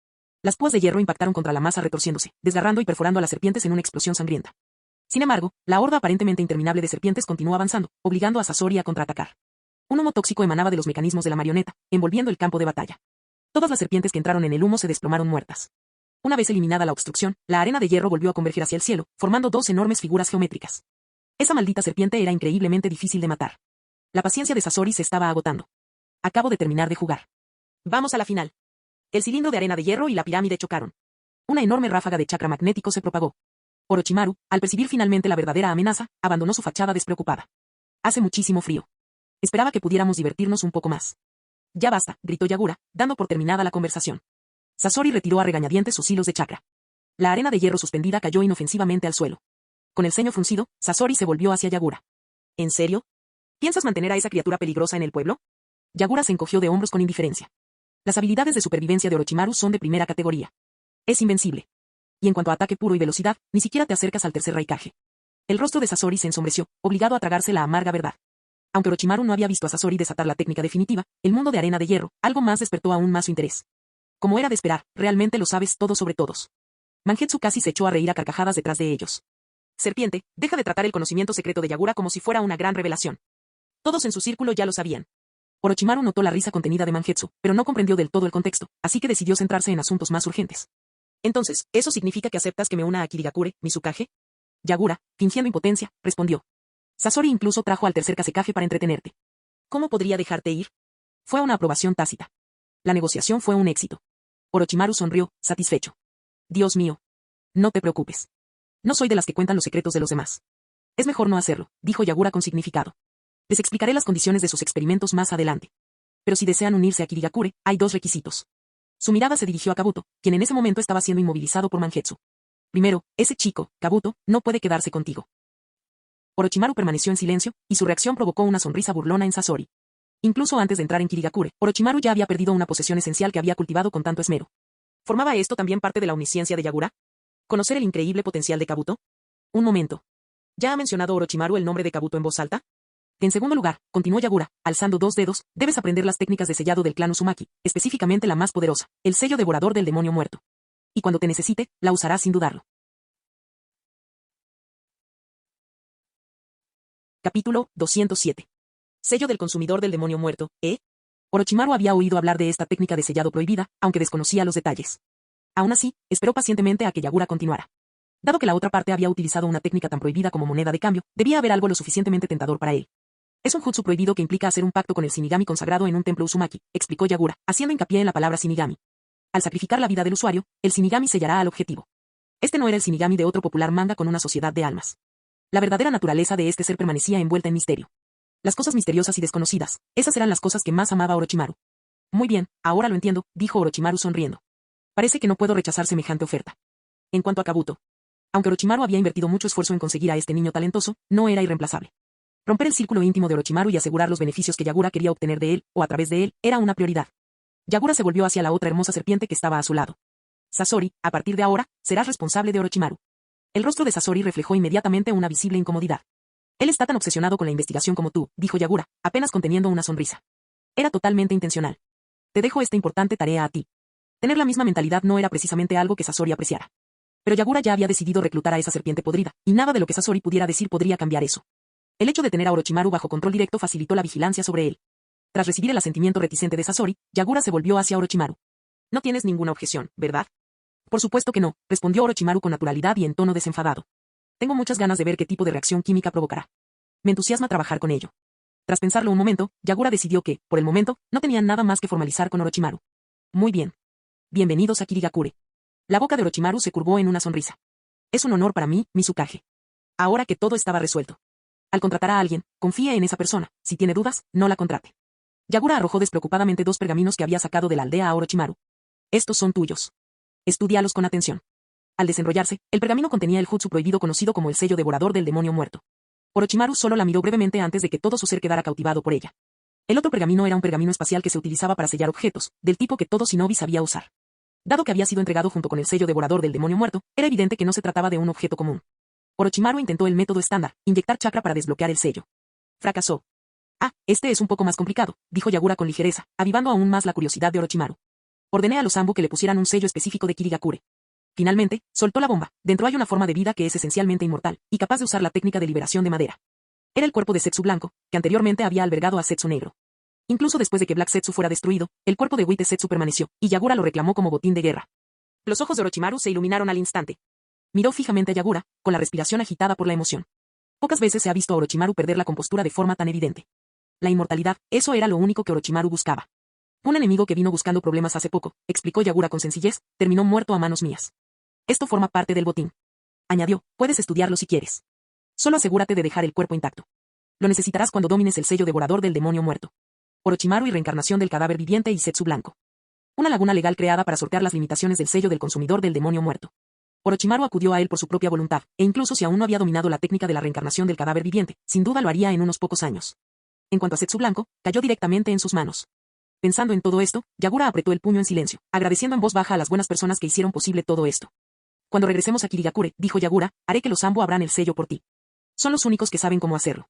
Las púas de hierro impactaron contra la masa retorciéndose, desgarrando y perforando a las serpientes en una explosión sangrienta. Sin embargo, la horda aparentemente interminable de serpientes continuó avanzando, obligando a Sasori a contraatacar. Un humo tóxico emanaba de los mecanismos de la marioneta, envolviendo el campo de batalla. Todas las serpientes que entraron en el humo se desplomaron muertas. Una vez eliminada la obstrucción, la arena de hierro volvió a converger hacia el cielo, formando dos enormes figuras geométricas. Esa maldita serpiente era increíblemente difícil de matar. La paciencia de Sasori se estaba agotando. Acabo de terminar de jugar. Vamos a la final. El cilindro de arena de hierro y la pirámide chocaron. Una enorme ráfaga de chakra magnético se propagó. Orochimaru, al percibir finalmente la verdadera amenaza, abandonó su fachada despreocupada. Hace muchísimo frío. Esperaba que pudiéramos divertirnos un poco más. Ya basta, gritó Yagura, dando por terminada la conversación. Sasori retiró a regañadientes sus hilos de chakra. La arena de hierro suspendida cayó inofensivamente al suelo. Con el ceño fruncido, Sasori se volvió hacia Yagura. ¿En serio? ¿Piensas mantener a esa criatura peligrosa en el pueblo? Yagura se encogió de hombros con indiferencia. Las habilidades de supervivencia de Orochimaru son de primera categoría. Es invencible. Y en cuanto a ataque puro y velocidad, ni siquiera te acercas al tercer Raikage. El rostro de Sasori se ensombreció, obligado a tragarse la amarga verdad. Aunque Orochimaru no había visto a Sasori desatar la técnica definitiva, el mundo de Arena de Hierro, algo más despertó aún más su interés. Como era de esperar, realmente lo sabes todo sobre todos. Mangetsu casi se echó a reír a carcajadas detrás de ellos. Serpiente, deja de tratar el conocimiento secreto de Yagura como si fuera una gran revelación. Todos en su círculo ya lo sabían. Orochimaru notó la risa contenida de Mangetsu, pero no comprendió del todo el contexto, así que decidió centrarse en asuntos más urgentes. Entonces, ¿eso significa que aceptas que me una a Kirigakure, mi Tsukage? Yagura, fingiendo impotencia, respondió. Sasori incluso trajo al tercer Kazekage para entretenerte. ¿Cómo podría dejarte ir? Fue una aprobación tácita. La negociación fue un éxito. Orochimaru sonrió, satisfecho. Dios mío. No te preocupes. No soy de las que cuentan los secretos de los demás. Es mejor no hacerlo, dijo Yagura con significado. Les explicaré las condiciones de sus experimentos más adelante. Pero si desean unirse a Kirigakure, hay dos requisitos. Su mirada se dirigió a Kabuto, quien en ese momento estaba siendo inmovilizado por Mangetsu. Primero, ese chico, Kabuto, no puede quedarse contigo. Orochimaru permaneció en silencio, y su reacción provocó una sonrisa burlona en Sasori. Incluso antes de entrar en Kirigakure, Orochimaru ya había perdido una posesión esencial que había cultivado con tanto esmero. ¿Formaba esto también parte de la omnisciencia de Yagura? ¿Conocer el increíble potencial de Kabuto? Un momento. ¿Ya ha mencionado Orochimaru el nombre de Kabuto en voz alta? En segundo lugar, continuó Yagura, alzando dos dedos, debes aprender las técnicas de sellado del clan Uzumaki, específicamente la más poderosa, el sello devorador del demonio muerto. Y cuando te necesite, la usarás sin dudarlo. Capítulo 207. Sello del consumidor del demonio muerto, ¿eh? Orochimaru había oído hablar de esta técnica de sellado prohibida, aunque desconocía los detalles. Aún así, esperó pacientemente a que Yagura continuara. Dado que la otra parte había utilizado una técnica tan prohibida como moneda de cambio, debía haber algo lo suficientemente tentador para él. Es un jutsu prohibido que implica hacer un pacto con el Shinigami consagrado en un templo Uzumaki, explicó Yagura, haciendo hincapié en la palabra Shinigami. Al sacrificar la vida del usuario, el Shinigami sellará al objetivo. Este no era el Shinigami de otro popular manga con una sociedad de almas. La verdadera naturaleza de este ser permanecía envuelta en misterio. Las cosas misteriosas y desconocidas, esas eran las cosas que más amaba Orochimaru. Muy bien, ahora lo entiendo, dijo Orochimaru sonriendo. Parece que no puedo rechazar semejante oferta. En cuanto a Kabuto. Aunque Orochimaru había invertido mucho esfuerzo en conseguir a este niño talentoso, no era irreemplazable. Romper el círculo íntimo de Orochimaru y asegurar los beneficios que Yagura quería obtener de él, o a través de él, era una prioridad. Yagura se volvió hacia la otra hermosa serpiente que estaba a su lado. Sasori, a partir de ahora, serás responsable de Orochimaru. El rostro de Sasori reflejó inmediatamente una visible incomodidad. Él está tan obsesionado con la investigación como tú, dijo Yagura, apenas conteniendo una sonrisa. Era totalmente intencional. Te dejo esta importante tarea a ti. Tener la misma mentalidad no era precisamente algo que Sasori apreciara. Pero Yagura ya había decidido reclutar a esa serpiente podrida, y nada de lo que Sasori pudiera decir podría cambiar eso. El hecho de tener a Orochimaru bajo control directo facilitó la vigilancia sobre él. Tras recibir el asentimiento reticente de Sasori, Yagura se volvió hacia Orochimaru. No tienes ninguna objeción, ¿verdad? Por supuesto que no, respondió Orochimaru con naturalidad y en tono desenfadado. Tengo muchas ganas de ver qué tipo de reacción química provocará. Me entusiasma trabajar con ello. Tras pensarlo un momento, Yagura decidió que, por el momento, no tenían nada más que formalizar con Orochimaru. Muy bien. Bienvenidos a Kirigakure. La boca de Orochimaru se curvó en una sonrisa. Es un honor para mí, mi Tsukage. Ahora que todo estaba resuelto. Al contratar a alguien, confíe en esa persona. Si tiene dudas, no la contrate. Yagura arrojó despreocupadamente dos pergaminos que había sacado de la aldea a Orochimaru. Estos son tuyos. Estúdialos con atención. Al desenrollarse, el pergamino contenía el jutsu prohibido conocido como el sello devorador del demonio muerto. Orochimaru solo la miró brevemente antes de que todo su ser quedara cautivado por ella. El otro pergamino era un pergamino espacial que se utilizaba para sellar objetos, del tipo que todo shinobi sabía usar. Dado que había sido entregado junto con el sello devorador del demonio muerto, era evidente que no se trataba de un objeto común. Orochimaru intentó el método estándar, inyectar chakra para desbloquear el sello. Fracasó. Ah, este es un poco más complicado, dijo Yagura con ligereza, avivando aún más la curiosidad de Orochimaru. Ordené a los Zambu que le pusieran un sello específico de Kirigakure. Finalmente, soltó la bomba. Dentro hay una forma de vida que es esencialmente inmortal, y capaz de usar la técnica de liberación de madera. Era el cuerpo de Zetsu blanco, que anteriormente había albergado a Zetsu negro. Incluso después de que Black Zetsu fuera destruido, el cuerpo de White Zetsu permaneció, y Yagura lo reclamó como botín de guerra. Los ojos de Orochimaru se iluminaron al instante. Miró fijamente a Yagura, con la respiración agitada por la emoción. Pocas veces se ha visto a Orochimaru perder la compostura de forma tan evidente. La inmortalidad, eso era lo único que Orochimaru buscaba. Un enemigo que vino buscando problemas hace poco, explicó Yagura con sencillez, terminó muerto a manos mías. Esto forma parte del botín. Añadió, puedes estudiarlo si quieres. Solo asegúrate de dejar el cuerpo intacto. Lo necesitarás cuando domines el sello devorador del demonio muerto. Orochimaru y reencarnación del cadáver viviente y Zetsu blanco. Una laguna legal creada para sortear las limitaciones del sello del consumidor del demonio muerto. Orochimaru acudió a él por su propia voluntad, e incluso si aún no había dominado la técnica de la reencarnación del cadáver viviente, sin duda lo haría en unos pocos años. En cuanto a Zetsu blanco, cayó directamente en sus manos. Pensando en todo esto, Yagura apretó el puño en silencio, agradeciendo en voz baja a las buenas personas que hicieron posible todo esto. Cuando regresemos a Kirigakure, dijo Yagura, haré que los Zambu abran el sello por ti. Son los únicos que saben cómo hacerlo.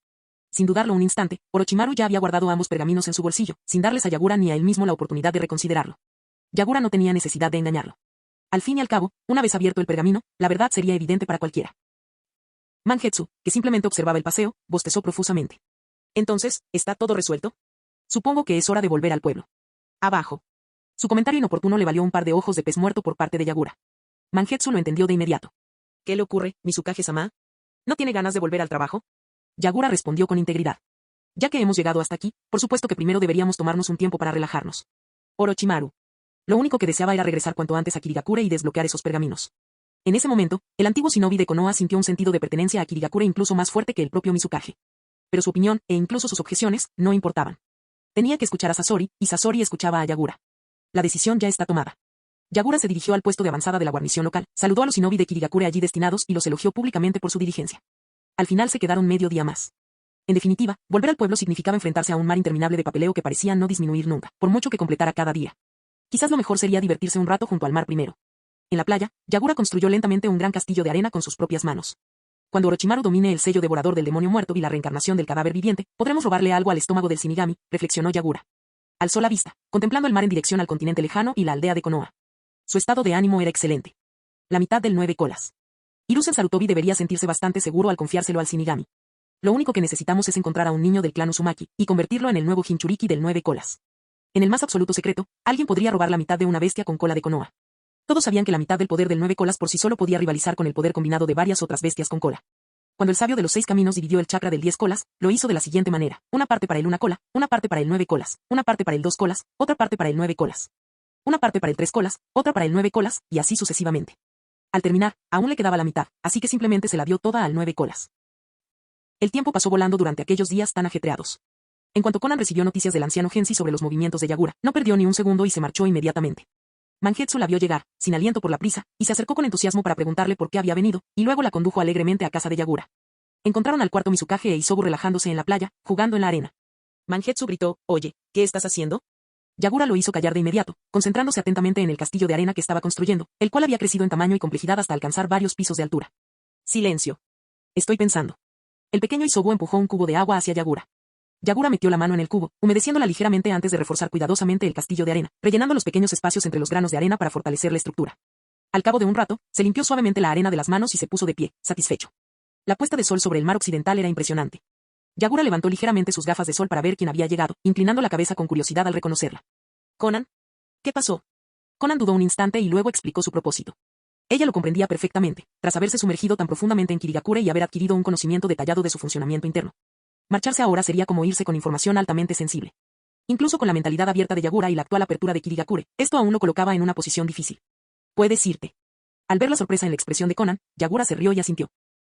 Sin dudarlo un instante, Orochimaru ya había guardado ambos pergaminos en su bolsillo, sin darles a Yagura ni a él mismo la oportunidad de reconsiderarlo. Yagura no tenía necesidad de engañarlo. Al fin y al cabo, una vez abierto el pergamino, la verdad sería evidente para cualquiera. Mangetsu, que simplemente observaba el paseo, bostezó profusamente. Entonces, ¿está todo resuelto? Supongo que es hora de volver al pueblo. Abajo. Su comentario inoportuno le valió un par de ojos de pez muerto por parte de Yagura. Mangetsu lo entendió de inmediato. ¿Qué le ocurre, Mizukage-sama? ¿No tiene ganas de volver al trabajo? Yagura respondió con integridad. Ya que hemos llegado hasta aquí, por supuesto que primero deberíamos tomarnos un tiempo para relajarnos. Orochimaru. Lo único que deseaba era regresar cuanto antes a Kirigakure y desbloquear esos pergaminos. En ese momento, el antiguo shinobi de Konoha sintió un sentido de pertenencia a Kirigakure incluso más fuerte que el propio Mizukage. Pero su opinión, e incluso sus objeciones, no importaban. Tenía que escuchar a Sasori, y Sasori escuchaba a Yagura. La decisión ya está tomada. Yagura se dirigió al puesto de avanzada de la guarnición local, saludó a los shinobi de Kirigakure allí destinados y los elogió públicamente por su diligencia. Al final se quedaron medio día más. En definitiva, volver al pueblo significaba enfrentarse a un mar interminable de papeleo que parecía no disminuir nunca, por mucho que completara cada día. Quizás lo mejor sería divertirse un rato junto al mar primero. En la playa, Yagura construyó lentamente un gran castillo de arena con sus propias manos. Cuando Orochimaru domine el sello devorador del demonio muerto y la reencarnación del cadáver viviente, podremos robarle algo al estómago del Shinigami, reflexionó Yagura. Alzó la vista, contemplando el mar en dirección al continente lejano y la aldea de Konoha. Su estado de ánimo era excelente. La mitad del 9 colas. Hiruzen Sarutobi debería sentirse bastante seguro al confiárselo al Shinigami. Lo único que necesitamos es encontrar a un niño del clan Uzumaki, y convertirlo en el nuevo Jinchuriki del 9 colas. En el más absoluto secreto, alguien podría robar la mitad de una bestia con cola de Konoha. Todos sabían que la mitad del poder del 9 colas por sí solo podía rivalizar con el poder combinado de varias otras bestias con cola. Cuando el sabio de los 6 caminos dividió el chakra del 10 colas, lo hizo de la siguiente manera: una parte para el 1 cola, una parte para el 9 colas, una parte para el 2 colas, otra parte para el 9 colas. Una parte para el 3 colas, otra para el 9 colas, y así sucesivamente. Al terminar, aún le quedaba la mitad, así que simplemente se la dio toda al 9 colas. El tiempo pasó volando durante aquellos días tan ajetreados. En cuanto Conan recibió noticias del anciano Genshi sobre los movimientos de Yagura, no perdió ni un segundo y se marchó inmediatamente. Mangetsu la vio llegar, sin aliento por la prisa, y se acercó con entusiasmo para preguntarle por qué había venido, y luego la condujo alegremente a casa de Yagura. Encontraron al cuarto Mizukage e Isobu relajándose en la playa, jugando en la arena. Mangetsu gritó: «Oye, ¿qué estás haciendo?». Yagura lo hizo callar de inmediato, concentrándose atentamente en el castillo de arena que estaba construyendo, el cual había crecido en tamaño y complejidad hasta alcanzar varios pisos de altura. «Silencio. Estoy pensando». El pequeño Isobu empujó un cubo de agua hacia Yagura. Yagura metió la mano en el cubo, humedeciéndola ligeramente antes de reforzar cuidadosamente el castillo de arena, rellenando los pequeños espacios entre los granos de arena para fortalecer la estructura. Al cabo de un rato, se limpió suavemente la arena de las manos y se puso de pie, satisfecho. La puesta de sol sobre el mar occidental era impresionante. Yagura levantó ligeramente sus gafas de sol para ver quién había llegado, inclinando la cabeza con curiosidad al reconocerla. «¿Conan? ¿Qué pasó?». Conan dudó un instante y luego explicó su propósito. Ella lo comprendía perfectamente, tras haberse sumergido tan profundamente en Kirigakure y haber adquirido un conocimiento detallado de su funcionamiento interno. Marcharse ahora sería como irse con información altamente sensible. Incluso con la mentalidad abierta de Yagura y la actual apertura de Kirigakure, esto aún lo colocaba en una posición difícil. «Puedes irte». Al ver la sorpresa en la expresión de Conan, Yagura se rió y asintió.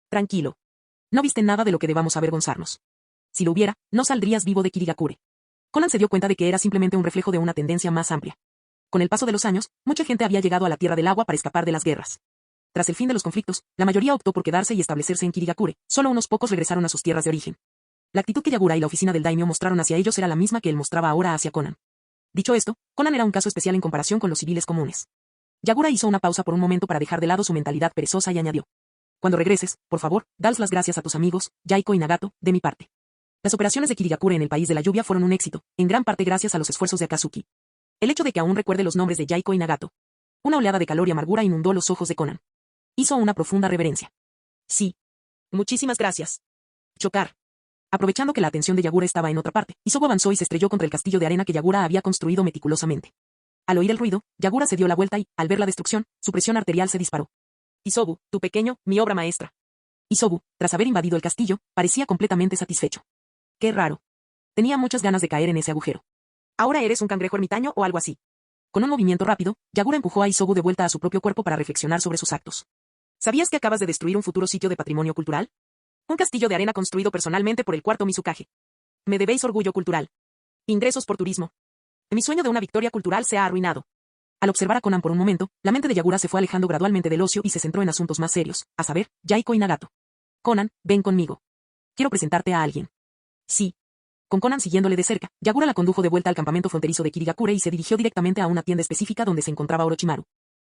«Tranquilo. No viste nada de lo que debamos avergonzarnos. Si lo hubiera, no saldrías vivo de Kirigakure». Conan se dio cuenta de que era simplemente un reflejo de una tendencia más amplia. Con el paso de los años, mucha gente había llegado a la Tierra del Agua para escapar de las guerras. Tras el fin de los conflictos, la mayoría optó por quedarse y establecerse en Kirigakure, solo unos pocos regresaron a sus tierras de origen. La actitud que Yagura y la oficina del daimyo mostraron hacia ellos era la misma que él mostraba ahora hacia Conan. Dicho esto, Conan era un caso especial en comparación con los civiles comunes. Yagura hizo una pausa por un momento para dejar de lado su mentalidad perezosa y añadió: «Cuando regreses, por favor, dales las gracias a tus amigos, Yaiko y Nagato, de mi parte». Las operaciones de Kirigakure en el país de la lluvia fueron un éxito, en gran parte gracias a los esfuerzos de Akatsuki. El hecho de que aún recuerde los nombres de Yaiko y Nagato. Una oleada de calor y amargura inundó los ojos de Conan. Hizo una profunda reverencia. «Sí. Muchísimas gracias». Chocar. Aprovechando que la atención de Yagura estaba en otra parte, Isobu avanzó y se estrelló contra el castillo de arena que Yagura había construido meticulosamente. Al oír el ruido, Yagura se dio la vuelta y, al ver la destrucción, su presión arterial se disparó. «Isobu, tu pequeño, mi obra maestra». Isobu, tras haber invadido el castillo, parecía completamente satisfecho. Qué raro. Tenía muchas ganas de caer en ese agujero. «¿Ahora eres un cangrejo ermitaño o algo así?». Con un movimiento rápido, Yagura empujó a Isobu de vuelta a su propio cuerpo para reflexionar sobre sus actos. «¿Sabías que acabas de destruir un futuro sitio de patrimonio cultural? Un castillo de arena construido personalmente por el cuarto Mizukage. Me debéis orgullo cultural. Ingresos por turismo. Mi sueño de una victoria cultural se ha arruinado». Al observar a Conan por un momento, la mente de Yagura se fue alejando gradualmente del ocio y se centró en asuntos más serios, a saber, Yaiko y Nagato. «Conan, ven conmigo. Quiero presentarte a alguien». «Sí». Con Conan siguiéndole de cerca, Yagura la condujo de vuelta al campamento fronterizo de Kirigakure y se dirigió directamente a una tienda específica donde se encontraba Orochimaru.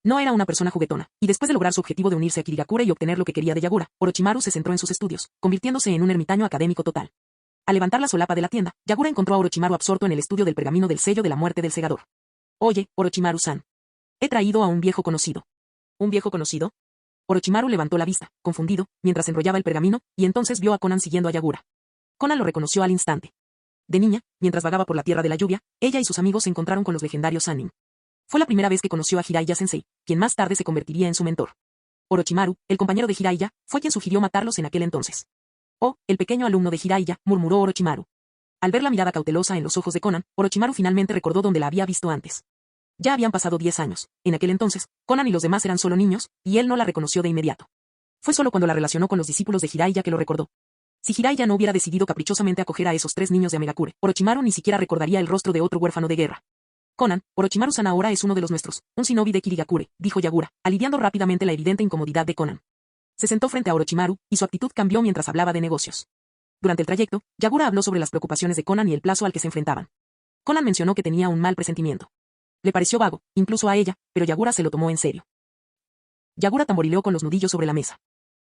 No era una persona juguetona, y después de lograr su objetivo de unirse a Kirigakure y obtener lo que quería de Yagura, Orochimaru se centró en sus estudios, convirtiéndose en un ermitaño académico total. Al levantar la solapa de la tienda, Yagura encontró a Orochimaru absorto en el estudio del pergamino del sello de la muerte del segador. Oye, Orochimaru-san. He traído a un viejo conocido. ¿Un viejo conocido? Orochimaru levantó la vista, confundido, mientras enrollaba el pergamino, y entonces vio a Konan siguiendo a Yagura. Konan lo reconoció al instante. De niña, mientras vagaba por la tierra de la lluvia, ella y sus amigos se encontraron con los legendarios Sannin. Fue la primera vez que conoció a Jiraiya-sensei, quien más tarde se convertiría en su mentor. Orochimaru, el compañero de Jiraiya, fue quien sugirió matarlos en aquel entonces. Oh, el pequeño alumno de Jiraiya, murmuró Orochimaru. Al ver la mirada cautelosa en los ojos de Konan, Orochimaru finalmente recordó dónde la había visto antes. Ya habían pasado 10 años. En aquel entonces, Konan y los demás eran solo niños, y él no la reconoció de inmediato. Fue solo cuando la relacionó con los discípulos de Jiraiya que lo recordó. Si Jiraiya no hubiera decidido caprichosamente acoger a esos 3 niños de Amegakure, Orochimaru ni siquiera recordaría el rostro de otro huérfano de guerra. Konan, Orochimaru-san ahora es uno de los nuestros, un shinobi de Kirigakure, dijo Yagura, aliviando rápidamente la evidente incomodidad de Konan. Se sentó frente a Orochimaru, y su actitud cambió mientras hablaba de negocios. Durante el trayecto, Yagura habló sobre las preocupaciones de Konan y el plazo al que se enfrentaban. Konan mencionó que tenía un mal presentimiento. Le pareció vago, incluso a ella, pero Yagura se lo tomó en serio. Yagura tamborileó con los nudillos sobre la mesa.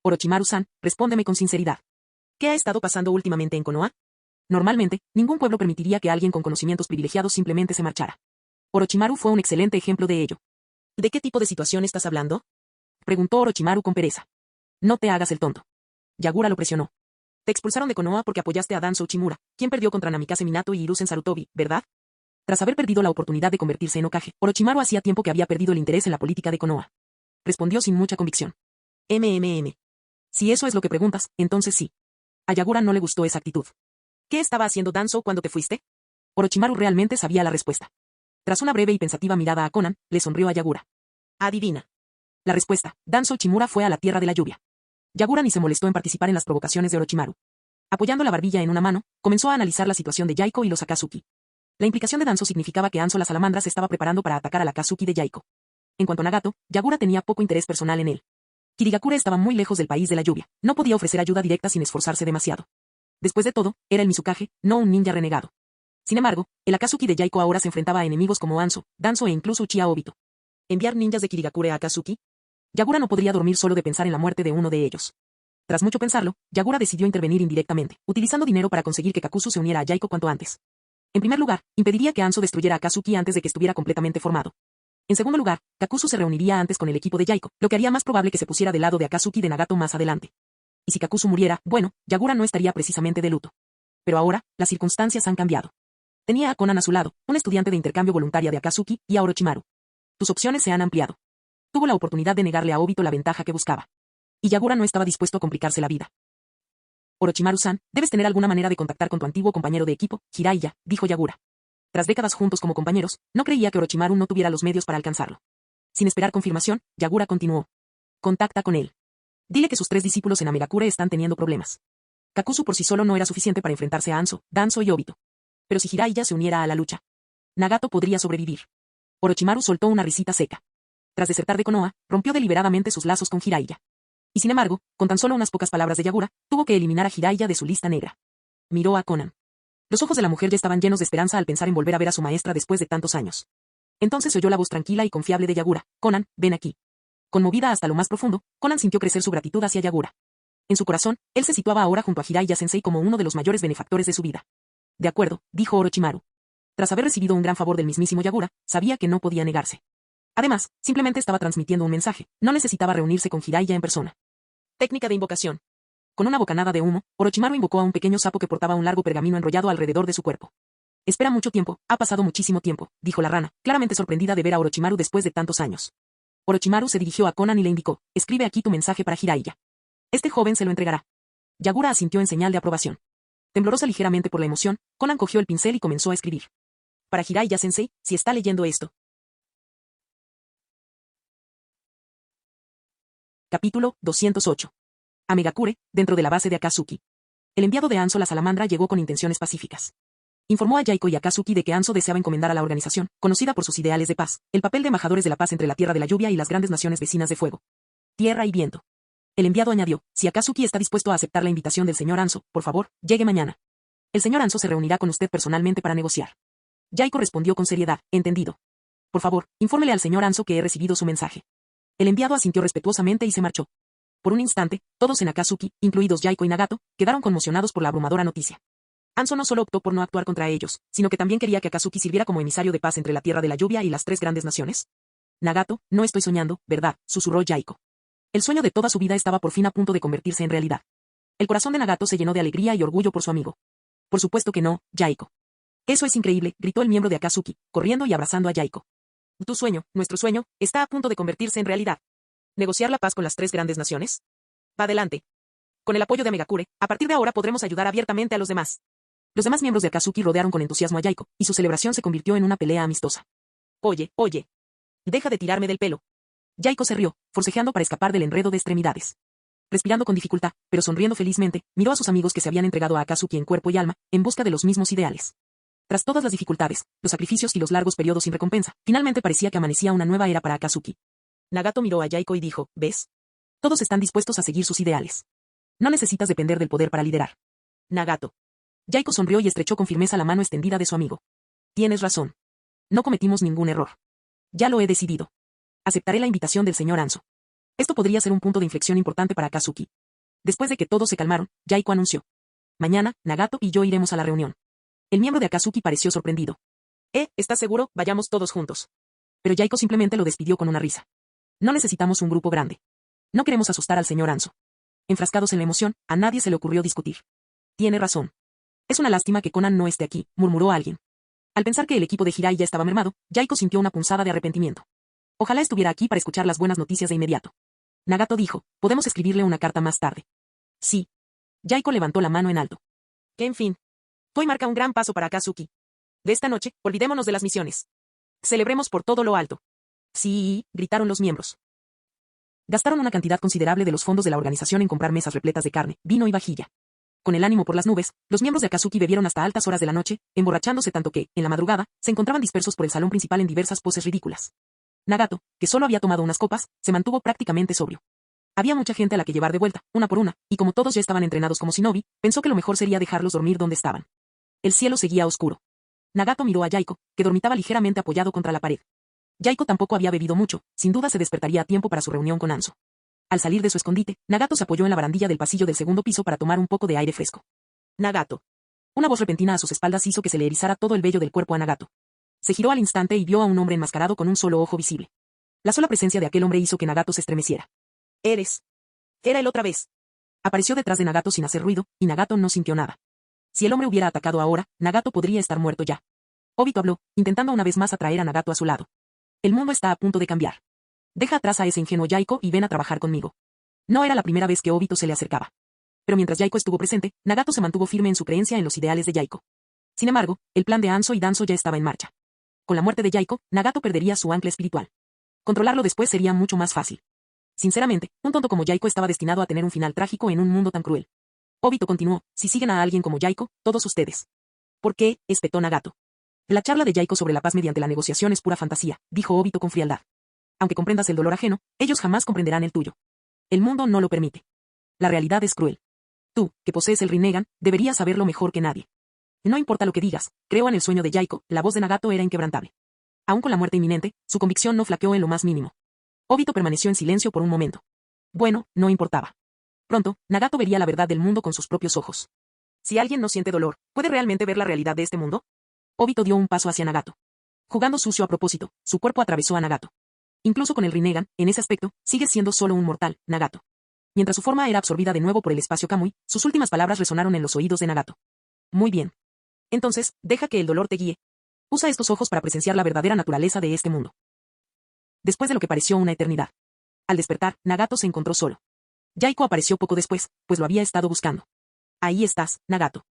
Orochimaru-san, respóndeme con sinceridad. ¿Qué ha estado pasando últimamente en Konoha? Normalmente, ningún pueblo permitiría que alguien con conocimientos privilegiados simplemente se marchara. Orochimaru fue un excelente ejemplo de ello. ¿De qué tipo de situación estás hablando? Preguntó Orochimaru con pereza. No te hagas el tonto. Yagura lo presionó. Te expulsaron de Konoha porque apoyaste a Danzo Uchimura, quien perdió contra Namikaze Minato y Hiruzen Sarutobi, ¿verdad? Tras haber perdido la oportunidad de convertirse en Hokage, Orochimaru hacía tiempo que había perdido el interés en la política de Konoha. Respondió sin mucha convicción. Si eso es lo que preguntas, entonces sí. A Yagura no le gustó esa actitud. ¿Qué estaba haciendo Danzo cuando te fuiste? Orochimaru realmente sabía la respuesta. Tras una breve y pensativa mirada a Konan, le sonrió a Yagura. Adivina. La respuesta, Danzo Uchimura fue a la tierra de la lluvia. Yagura ni se molestó en participar en las provocaciones de Orochimaru. Apoyando la barbilla en una mano, comenzó a analizar la situación de Yaiko y los Akatsuki. La implicación de Danzo significaba que Anzo la salamandra se estaba preparando para atacar a la Akatsuki de Yaiko. En cuanto a Nagato, Yagura tenía poco interés personal en él. Kirigakure estaba muy lejos del país de la lluvia, no podía ofrecer ayuda directa sin esforzarse demasiado. Después de todo, era el Mizukage, no un ninja renegado. Sin embargo, el Akatsuki de Yaiko ahora se enfrentaba a enemigos como Anzo, Danzo e incluso Uchiha Obito. ¿Enviar ninjas de Kirigakure a Akatsuki? Yagura no podría dormir solo de pensar en la muerte de uno de ellos. Tras mucho pensarlo, Yagura decidió intervenir indirectamente, utilizando dinero para conseguir que Kakuzu se uniera a Yaiko cuanto antes. En primer lugar, impediría que Anzo destruyera a Akatsuki antes de que estuviera completamente formado. En segundo lugar, Kakuzu se reuniría antes con el equipo de Yaiko, lo que haría más probable que se pusiera del lado de Akatsuki de Nagato más adelante. Y si Kakuzu muriera, bueno, Yagura no estaría precisamente de luto. Pero ahora, las circunstancias han cambiado. Tenía a Konan a su lado, un estudiante de intercambio voluntaria de Akatsuki, y a Orochimaru. Tus opciones se han ampliado. Tuvo la oportunidad de negarle a Obito la ventaja que buscaba. Y Yagura no estaba dispuesto a complicarse la vida. Orochimaru-san, debes tener alguna manera de contactar con tu antiguo compañero de equipo, Jiraiya, dijo Yagura. Tras décadas juntos como compañeros, no creía que Orochimaru no tuviera los medios para alcanzarlo. Sin esperar confirmación, Yagura continuó. Contacta con él. Dile que sus 3 discípulos en Amegakure están teniendo problemas. Kakuzu por sí solo no era suficiente para enfrentarse a Anzo, Danzo y Obito. Pero si Jiraiya se uniera a la lucha, Nagato podría sobrevivir. Orochimaru soltó una risita seca. Tras desertar de Konoha, rompió deliberadamente sus lazos con Jiraiya. Y sin embargo, con tan solo unas pocas palabras de Yagura, tuvo que eliminar a Jiraiya de su lista negra. Miró a Konan. Los ojos de la mujer ya estaban llenos de esperanza al pensar en volver a ver a su maestra después de tantos años. Entonces oyó la voz tranquila y confiable de Yagura. Konan, ven aquí. Conmovida hasta lo más profundo, Konan sintió crecer su gratitud hacia Yagura. En su corazón, él se situaba ahora junto a Jiraiya-sensei como uno de los mayores benefactores de su vida. De acuerdo, dijo Orochimaru. Tras haber recibido un gran favor del mismísimo Yagura, sabía que no podía negarse. Además, simplemente estaba transmitiendo un mensaje, no necesitaba reunirse con Jiraiya en persona. Técnica de invocación. Con una bocanada de humo, Orochimaru invocó a un pequeño sapo que portaba un largo pergamino enrollado alrededor de su cuerpo. Espera mucho tiempo, ha pasado muchísimo tiempo, dijo la rana, claramente sorprendida de ver a Orochimaru después de tantos años. Orochimaru se dirigió a Konan y le indicó, escribe aquí tu mensaje para Jiraiya. Este joven se lo entregará. Yagura asintió en señal de aprobación. Temblorosa ligeramente por la emoción, Konan cogió el pincel y comenzó a escribir. Para Jiraiya-sensei, si está leyendo esto. Capítulo 208. Amegakure, dentro de la base de Akatsuki. El enviado de Anzo la salamandra llegó con intenciones pacíficas. Informó a Yaiko y a Akatsuki de que Anzo deseaba encomendar a la organización, conocida por sus ideales de paz, el papel de embajadores de la paz entre la Tierra de la Lluvia y las grandes naciones vecinas de fuego. Tierra y viento. El enviado añadió, si Akatsuki está dispuesto a aceptar la invitación del señor Anzo, por favor, llegue mañana. El señor Anzo se reunirá con usted personalmente para negociar. Yaiko respondió con seriedad, entendido. Por favor, infórmele al señor Anzo que he recibido su mensaje. El enviado asintió respetuosamente y se marchó. Por un instante, todos en Akatsuki, incluidos Yaiko y Nagato, quedaron conmocionados por la abrumadora noticia. Anso no solo optó por no actuar contra ellos, sino que también quería que Akatsuki sirviera como emisario de paz entre la Tierra de la Lluvia y las tres grandes naciones. Nagato, no estoy soñando, ¿verdad?, susurró Yaiko. El sueño de toda su vida estaba por fin a punto de convertirse en realidad. El corazón de Nagato se llenó de alegría y orgullo por su amigo. Por supuesto que no, Yaiko. Eso es increíble, gritó el miembro de Akatsuki, corriendo y abrazando a Yaiko. Tu sueño, nuestro sueño, está a punto de convertirse en realidad. ¿Negociar la paz con las tres grandes naciones? Va adelante. Con el apoyo de Megakure, a partir de ahora podremos ayudar abiertamente a los demás. Los demás miembros de Akatsuki rodearon con entusiasmo a Yaiko, y su celebración se convirtió en una pelea amistosa. Oye, oye. Deja de tirarme del pelo. Yaiko se rió, forcejeando para escapar del enredo de extremidades. Respirando con dificultad, pero sonriendo felizmente, miró a sus amigos que se habían entregado a Akatsuki en cuerpo y alma, en busca de los mismos ideales. Tras todas las dificultades, los sacrificios y los largos periodos sin recompensa, finalmente parecía que amanecía una nueva era para Akatsuki. Nagato miró a Yaiko y dijo, ¿ves? Todos están dispuestos a seguir sus ideales. No necesitas depender del poder para liderar. Nagato. Yaiko sonrió y estrechó con firmeza la mano extendida de su amigo. Tienes razón. No cometimos ningún error. Ya lo he decidido. Aceptaré la invitación del señor Anso. Esto podría ser un punto de inflexión importante para Akatsuki. Después de que todos se calmaron, Yaiko anunció. Mañana, Nagato y yo iremos a la reunión. El miembro de Akatsuki pareció sorprendido. ¿Estás seguro? Vayamos todos juntos. Pero Yaiko simplemente lo despidió con una risa. No necesitamos un grupo grande. No queremos asustar al señor Anso. Enfrascados en la emoción, a nadie se le ocurrió discutir. Tiene razón. Es una lástima que Conan no esté aquí, murmuró alguien. Al pensar que el equipo de Hirai ya estaba mermado, Yaiko sintió una punzada de arrepentimiento. Ojalá estuviera aquí para escuchar las buenas noticias de inmediato. Nagato dijo, podemos escribirle una carta más tarde. Sí. Yaiko levantó la mano en alto. Que en fin. Hoy marca un gran paso para Akatsuki. De esta noche, olvidémonos de las misiones. Celebremos por todo lo alto. Sí, gritaron los miembros. Gastaron una cantidad considerable de los fondos de la organización en comprar mesas repletas de carne, vino y vajilla. Con el ánimo por las nubes, los miembros de Akatsuki bebieron hasta altas horas de la noche, emborrachándose tanto que, en la madrugada, se encontraban dispersos por el salón principal en diversas poses ridículas. Nagato, que solo había tomado unas copas, se mantuvo prácticamente sobrio. Había mucha gente a la que llevar de vuelta, una por una, y como todos ya estaban entrenados como shinobi, pensó que lo mejor sería dejarlos dormir donde estaban. El cielo seguía oscuro. Nagato miró a Yaiko, que dormitaba ligeramente apoyado contra la pared. Yaiko tampoco había bebido mucho, sin duda se despertaría a tiempo para su reunión con Anso. Al salir de su escondite, Nagato se apoyó en la barandilla del pasillo del segundo piso para tomar un poco de aire fresco. Nagato. Una voz repentina a sus espaldas hizo que se le erizara todo el vello del cuerpo a Nagato. Se giró al instante y vio a un hombre enmascarado con un solo ojo visible. La sola presencia de aquel hombre hizo que Nagato se estremeciera. Era él otra vez. Apareció detrás de Nagato sin hacer ruido, y Nagato no sintió nada. Si el hombre hubiera atacado ahora, Nagato podría estar muerto ya. Obito habló, intentando una vez más atraer a Nagato a su lado. El mundo está a punto de cambiar. Deja atrás a ese ingenuo Yaiko y ven a trabajar conmigo. No era la primera vez que Obito se le acercaba. Pero mientras Yaiko estuvo presente, Nagato se mantuvo firme en su creencia en los ideales de Yaiko. Sin embargo, el plan de Anso y Danzo ya estaba en marcha. Con la muerte de Yaiko, Nagato perdería su ancla espiritual. Controlarlo después sería mucho más fácil. Sinceramente, un tonto como Yaiko estaba destinado a tener un final trágico en un mundo tan cruel. Obito continuó, si siguen a alguien como Yaiko, todos ustedes. ¿Por qué?, espetó Nagato. La charla de Yaiko sobre la paz mediante la negociación es pura fantasía, dijo Obito con frialdad. Aunque comprendas el dolor ajeno, ellos jamás comprenderán el tuyo. El mundo no lo permite. La realidad es cruel. Tú, que posees el Rinnegan, deberías saberlo mejor que nadie. No importa lo que digas, creo en el sueño de Yaiko, la voz de Nagato era inquebrantable. Aún con la muerte inminente, su convicción no flaqueó en lo más mínimo. Obito permaneció en silencio por un momento. Bueno, no importaba. Pronto, Nagato vería la verdad del mundo con sus propios ojos. Si alguien no siente dolor, ¿puede realmente ver la realidad de este mundo? Obito dio un paso hacia Nagato. Jugando sucio a propósito, su cuerpo atravesó a Nagato. Incluso con el Rinnegan, en ese aspecto, sigue siendo solo un mortal, Nagato. Mientras su forma era absorbida de nuevo por el espacio Kamui, sus últimas palabras resonaron en los oídos de Nagato. Muy bien. Entonces, deja que el dolor te guíe. Usa estos ojos para presenciar la verdadera naturaleza de este mundo. Después de lo que pareció una eternidad. Al despertar, Nagato se encontró solo. Yaiko apareció poco después, pues lo había estado buscando. Ahí estás, Nagato.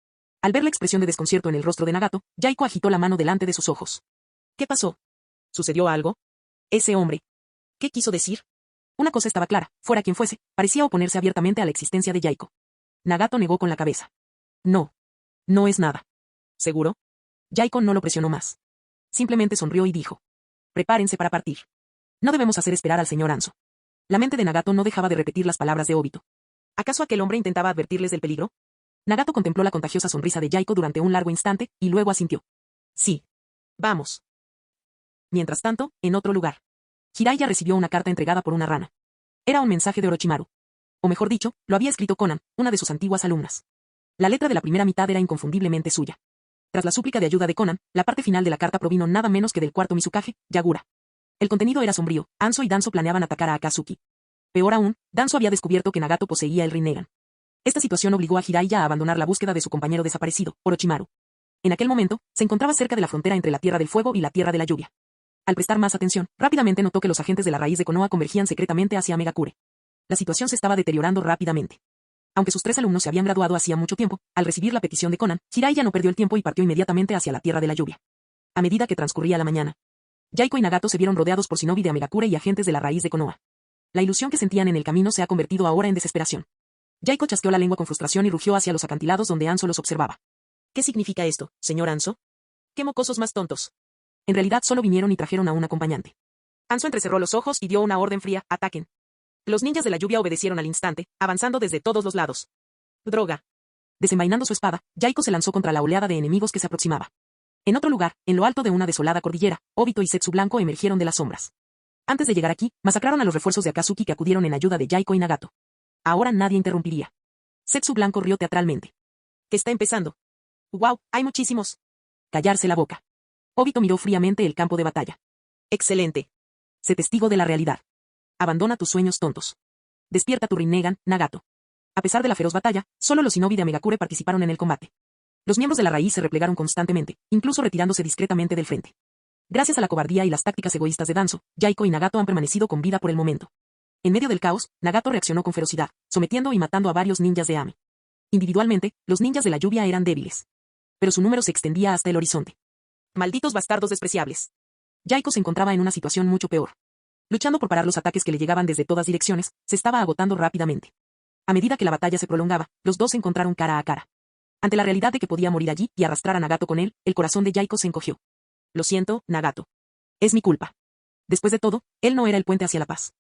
Al ver la expresión de desconcierto en el rostro de Nagato, Yaiko agitó la mano delante de sus ojos. ¿Qué pasó? ¿Sucedió algo? Ese hombre. ¿Qué quiso decir? Una cosa estaba clara, fuera quien fuese, parecía oponerse abiertamente a la existencia de Yaiko. Nagato negó con la cabeza. No. No es nada. ¿Seguro? Yaiko no lo presionó más. Simplemente sonrió y dijo. Prepárense para partir. No debemos hacer esperar al señor Anso. La mente de Nagato no dejaba de repetir las palabras de Obito. ¿Acaso aquel hombre intentaba advertirles del peligro? Nagato contempló la contagiosa sonrisa de Yaiko durante un largo instante, y luego asintió. Sí. Vamos. Mientras tanto, en otro lugar. Jiraiya recibió una carta entregada por una rana. Era un mensaje de Orochimaru. O mejor dicho, lo había escrito Conan, una de sus antiguas alumnas. La letra de la primera mitad era inconfundiblemente suya. Tras la súplica de ayuda de Conan, la parte final de la carta provino nada menos que del cuarto Mizukage, Yagura. El contenido era sombrío. Anso y Danzo planeaban atacar a Akatsuki. Peor aún, Danzo había descubierto que Nagato poseía el Rinnegan. Esta situación obligó a Jiraiya a abandonar la búsqueda de su compañero desaparecido, Orochimaru. En aquel momento, se encontraba cerca de la frontera entre la Tierra del Fuego y la Tierra de la Lluvia. Al prestar más atención, rápidamente notó que los agentes de la raíz de Konoha convergían secretamente hacia Megakure. La situación se estaba deteriorando rápidamente. Aunque sus 3 alumnos se habían graduado hacía mucho tiempo, al recibir la petición de Conan, Jiraiya no perdió el tiempo y partió inmediatamente hacia la Tierra de la Lluvia. A medida que transcurría la mañana, Yaiko y Nagato se vieron rodeados por shinobi de Megakure y agentes de la raíz de Konoha. La ilusión que sentían en el camino se ha convertido ahora en desesperación. Yaiko chasqueó la lengua con frustración y rugió hacia los acantilados donde Anso los observaba. ¿Qué significa esto, señor Anso? ¿Qué mocosos más tontos? En realidad solo vinieron y trajeron a un acompañante. Anso entrecerró los ojos y dio una orden fría: ataquen. Los ninjas de la lluvia obedecieron al instante, avanzando desde todos los lados. Droga. Desenvainando su espada, Yaiko se lanzó contra la oleada de enemigos que se aproximaba. En otro lugar, en lo alto de una desolada cordillera, Obito y Setsu Blanco emergieron de las sombras. Antes de llegar aquí, masacraron a los refuerzos de Akatsuki que acudieron en ayuda de Yaiko y Nagato. Ahora nadie interrumpiría. Setsu Blanco rió teatralmente. ¿Qué está empezando? ¡Wow! Hay muchísimos. Callarse la boca. Obito miró fríamente el campo de batalla. Excelente. Sé testigo de la realidad. Abandona tus sueños tontos. Despierta tu Rinnegan, Nagato. A pesar de la feroz batalla, solo los shinobi de Megakure participaron en el combate. Los miembros de la raíz se replegaron constantemente, incluso retirándose discretamente del frente. Gracias a la cobardía y las tácticas egoístas de Danzo, Yaiko y Nagato han permanecido con vida por el momento. En medio del caos, Nagato reaccionó con ferocidad, sometiendo y matando a varios ninjas de Ame. Individualmente, los ninjas de la lluvia eran débiles. Pero su número se extendía hasta el horizonte. Malditos bastardos despreciables. Yaiko se encontraba en una situación mucho peor. Luchando por parar los ataques que le llegaban desde todas direcciones, se estaba agotando rápidamente. A medida que la batalla se prolongaba, los dos se encontraron cara a cara. Ante la realidad de que podía morir allí y arrastrar a Nagato con él, el corazón de Yaiko se encogió. Lo siento, Nagato. Es mi culpa. Después de todo, él no era el puente hacia la paz.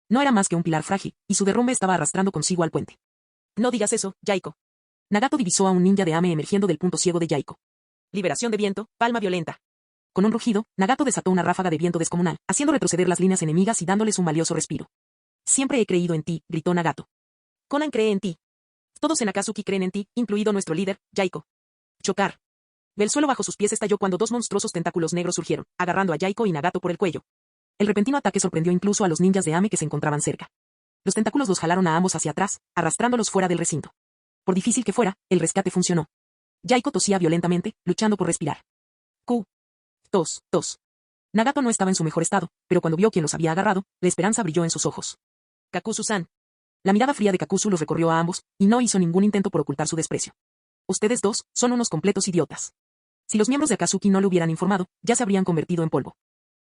No era más que un pilar frágil, y su derrumbe estaba arrastrando consigo al puente. No digas eso, Yaiko. Nagato divisó a un ninja de Ame emergiendo del punto ciego de Yaiko. Liberación de viento, palma violenta. Con un rugido, Nagato desató una ráfaga de viento descomunal, haciendo retroceder las líneas enemigas y dándoles un valioso respiro. Siempre he creído en ti, gritó Nagato. Conan cree en ti. Todos en Akatsuki creen en ti, incluido nuestro líder, Yaiko. Chocar. El suelo bajo sus pies estalló cuando 2 monstruosos tentáculos negros surgieron, agarrando a Yaiko y Nagato por el cuello. El repentino ataque sorprendió incluso a los ninjas de Ame que se encontraban cerca. Los tentáculos los jalaron a ambos hacia atrás, arrastrándolos fuera del recinto. Por difícil que fuera, el rescate funcionó. Yaiko tosía violentamente, luchando por respirar. Tos. Nagato no estaba en su mejor estado, pero cuando vio quién los había agarrado, la esperanza brilló en sus ojos. Kakuzu-san. La mirada fría de Kakuzu los recorrió a ambos, y no hizo ningún intento por ocultar su desprecio. Ustedes dos son unos completos idiotas. Si los miembros de Akatsuki no lo hubieran informado, ya se habrían convertido en polvo.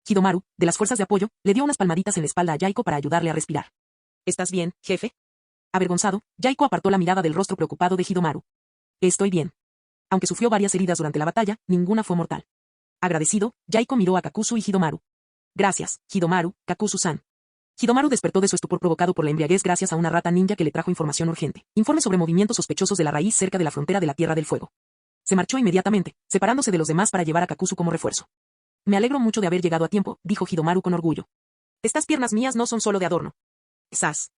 Hidomaru, de las fuerzas de apoyo, le dio unas palmaditas en la espalda a Yaiko para ayudarle a respirar. ¿Estás bien, jefe? Avergonzado, Yaiko apartó la mirada del rostro preocupado de Hidomaru. Estoy bien. Aunque sufrió varias heridas durante la batalla, ninguna fue mortal. Agradecido, Yaiko miró a Kakuzu y Hidomaru. Gracias, Hidomaru, Kakuzu-san. Hidomaru despertó de su estupor provocado por la embriaguez gracias a una rata ninja que le trajo información urgente. Informe sobre movimientos sospechosos de la raíz cerca de la frontera de la Tierra del Fuego. Se marchó inmediatamente, separándose de los demás para llevar a Kakuzu como refuerzo. Me alegro mucho de haber llegado a tiempo, dijo Hidomaru con orgullo. Estas piernas mías no son solo de adorno. Sas.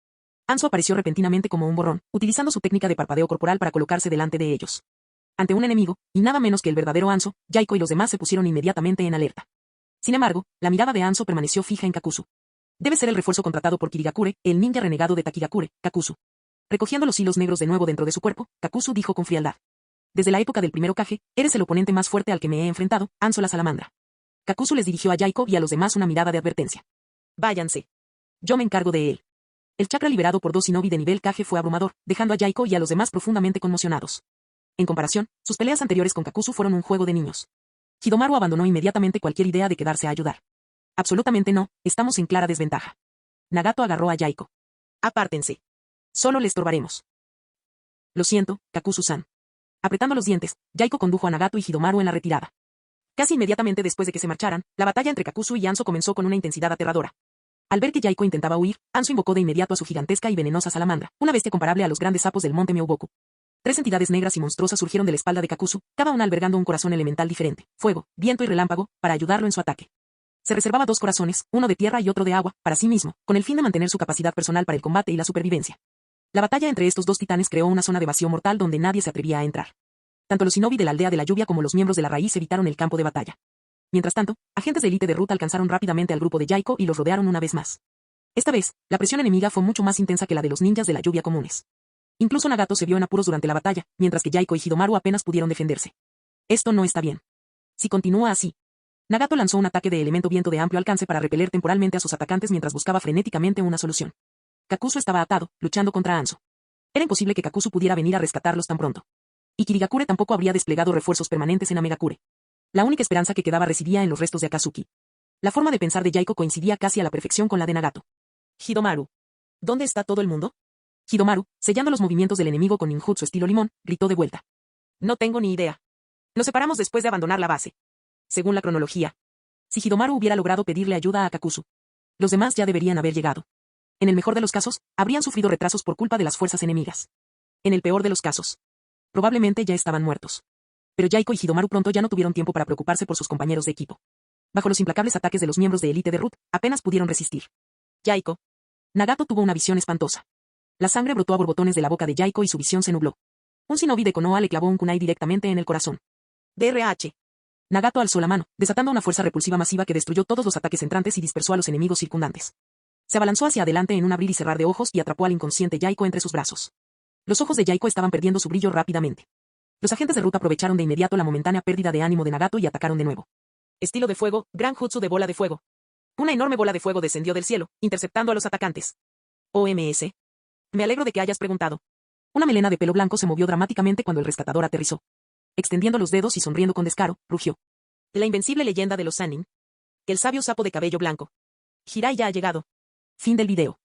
Anso apareció repentinamente como un borrón, utilizando su técnica de parpadeo corporal para colocarse delante de ellos. Ante un enemigo, y nada menos que el verdadero Anso, Yaiko y los demás se pusieron inmediatamente en alerta. Sin embargo, la mirada de Anso permaneció fija en Kakuzu. Debe ser el refuerzo contratado por Kirigakure, el ninja renegado de Takigakure, Kakuzu. Recogiendo los hilos negros de nuevo dentro de su cuerpo, Kakuzu dijo con frialdad. Desde la época del primer Hokage, eres el oponente más fuerte al que me he enfrentado, Anso la salamandra. Kakuzu les dirigió a Yaiko y a los demás una mirada de advertencia. Váyanse. Yo me encargo de él. El chakra liberado por 2 shinobi de nivel Kage fue abrumador, dejando a Yaiko y a los demás profundamente conmocionados. En comparación, sus peleas anteriores con Kakuzu fueron un juego de niños. Hidomaru abandonó inmediatamente cualquier idea de quedarse a ayudar. Absolutamente no, estamos en clara desventaja. Nagato agarró a Yaiko. Apártense. Solo le estorbaremos. Lo siento, Kakuzu-san. Apretando los dientes, Yaiko condujo a Nagato y Hidomaru en la retirada. Casi inmediatamente después de que se marcharan, la batalla entre Kakuzu y Anso comenzó con una intensidad aterradora. Al ver que Yaiko intentaba huir, Anso invocó de inmediato a su gigantesca y venenosa salamandra, una bestia comparable a los grandes sapos del monte Myoboku. 3 entidades negras y monstruosas surgieron de la espalda de Kakuzu, cada una albergando un corazón elemental diferente, fuego, viento y relámpago, para ayudarlo en su ataque. Se reservaba 2 corazones, uno de tierra y otro de agua, para sí mismo, con el fin de mantener su capacidad personal para el combate y la supervivencia. La batalla entre estos dos titanes creó una zona de vacío mortal donde nadie se atrevía a entrar. Tanto los shinobi de la aldea de la lluvia como los miembros de la raíz evitaron el campo de batalla. Mientras tanto, agentes de élite de Ruth alcanzaron rápidamente al grupo de Yaiko y los rodearon una vez más. Esta vez, la presión enemiga fue mucho más intensa que la de los ninjas de la lluvia comunes. Incluso Nagato se vio en apuros durante la batalla, mientras que Yaiko y Hidomaru apenas pudieron defenderse. Esto no está bien. Si continúa así. Nagato lanzó un ataque de elemento viento de amplio alcance para repeler temporalmente a sus atacantes mientras buscaba frenéticamente una solución. Kakuzu estaba atado, luchando contra Anso. Era imposible que Kakuzu pudiera venir a rescatarlos tan pronto. Y Kirigakure tampoco habría desplegado refuerzos permanentes en Amegakure. La única esperanza que quedaba residía en los restos de Akatsuki. La forma de pensar de Yaiko coincidía casi a la perfección con la de Nagato. Hidomaru. ¿Dónde está todo el mundo? Hidomaru, sellando los movimientos del enemigo con ninjutsu estilo limón, gritó de vuelta. No tengo ni idea. Nos separamos después de abandonar la base. Según la cronología. Si Hidomaru hubiera logrado pedirle ayuda a Kakuzu, los demás ya deberían haber llegado. En el mejor de los casos, habrían sufrido retrasos por culpa de las fuerzas enemigas. En el peor de los casos, probablemente ya estaban muertos. Pero Yaiko y Hidomaru pronto ya no tuvieron tiempo para preocuparse por sus compañeros de equipo. Bajo los implacables ataques de los miembros de élite de Ruth, apenas pudieron resistir. Yaiko. Nagato tuvo una visión espantosa. La sangre brotó a borbotones de la boca de Yaiko y su visión se nubló. Un shinobi de Konoha le clavó un kunai directamente en el corazón. DRH. Nagato alzó la mano, desatando una fuerza repulsiva masiva que destruyó todos los ataques entrantes y dispersó a los enemigos circundantes. Se abalanzó hacia adelante en un abrir y cerrar de ojos y atrapó al inconsciente Yaiko entre sus brazos. Los ojos de Yaiko estaban perdiendo su brillo rápidamente. Los agentes de Ruth aprovecharon de inmediato la momentánea pérdida de ánimo de Nagato y atacaron de nuevo. Estilo de fuego, gran jutsu de bola de fuego. Una enorme bola de fuego descendió del cielo, interceptando a los atacantes. OMS. Me alegro de que hayas preguntado. Una melena de pelo blanco se movió dramáticamente cuando el rescatador aterrizó. Extendiendo los dedos y sonriendo con descaro, rugió. La invencible leyenda de los Sannin. El sabio sapo de cabello blanco. Hirai ya ha llegado. Fin del video.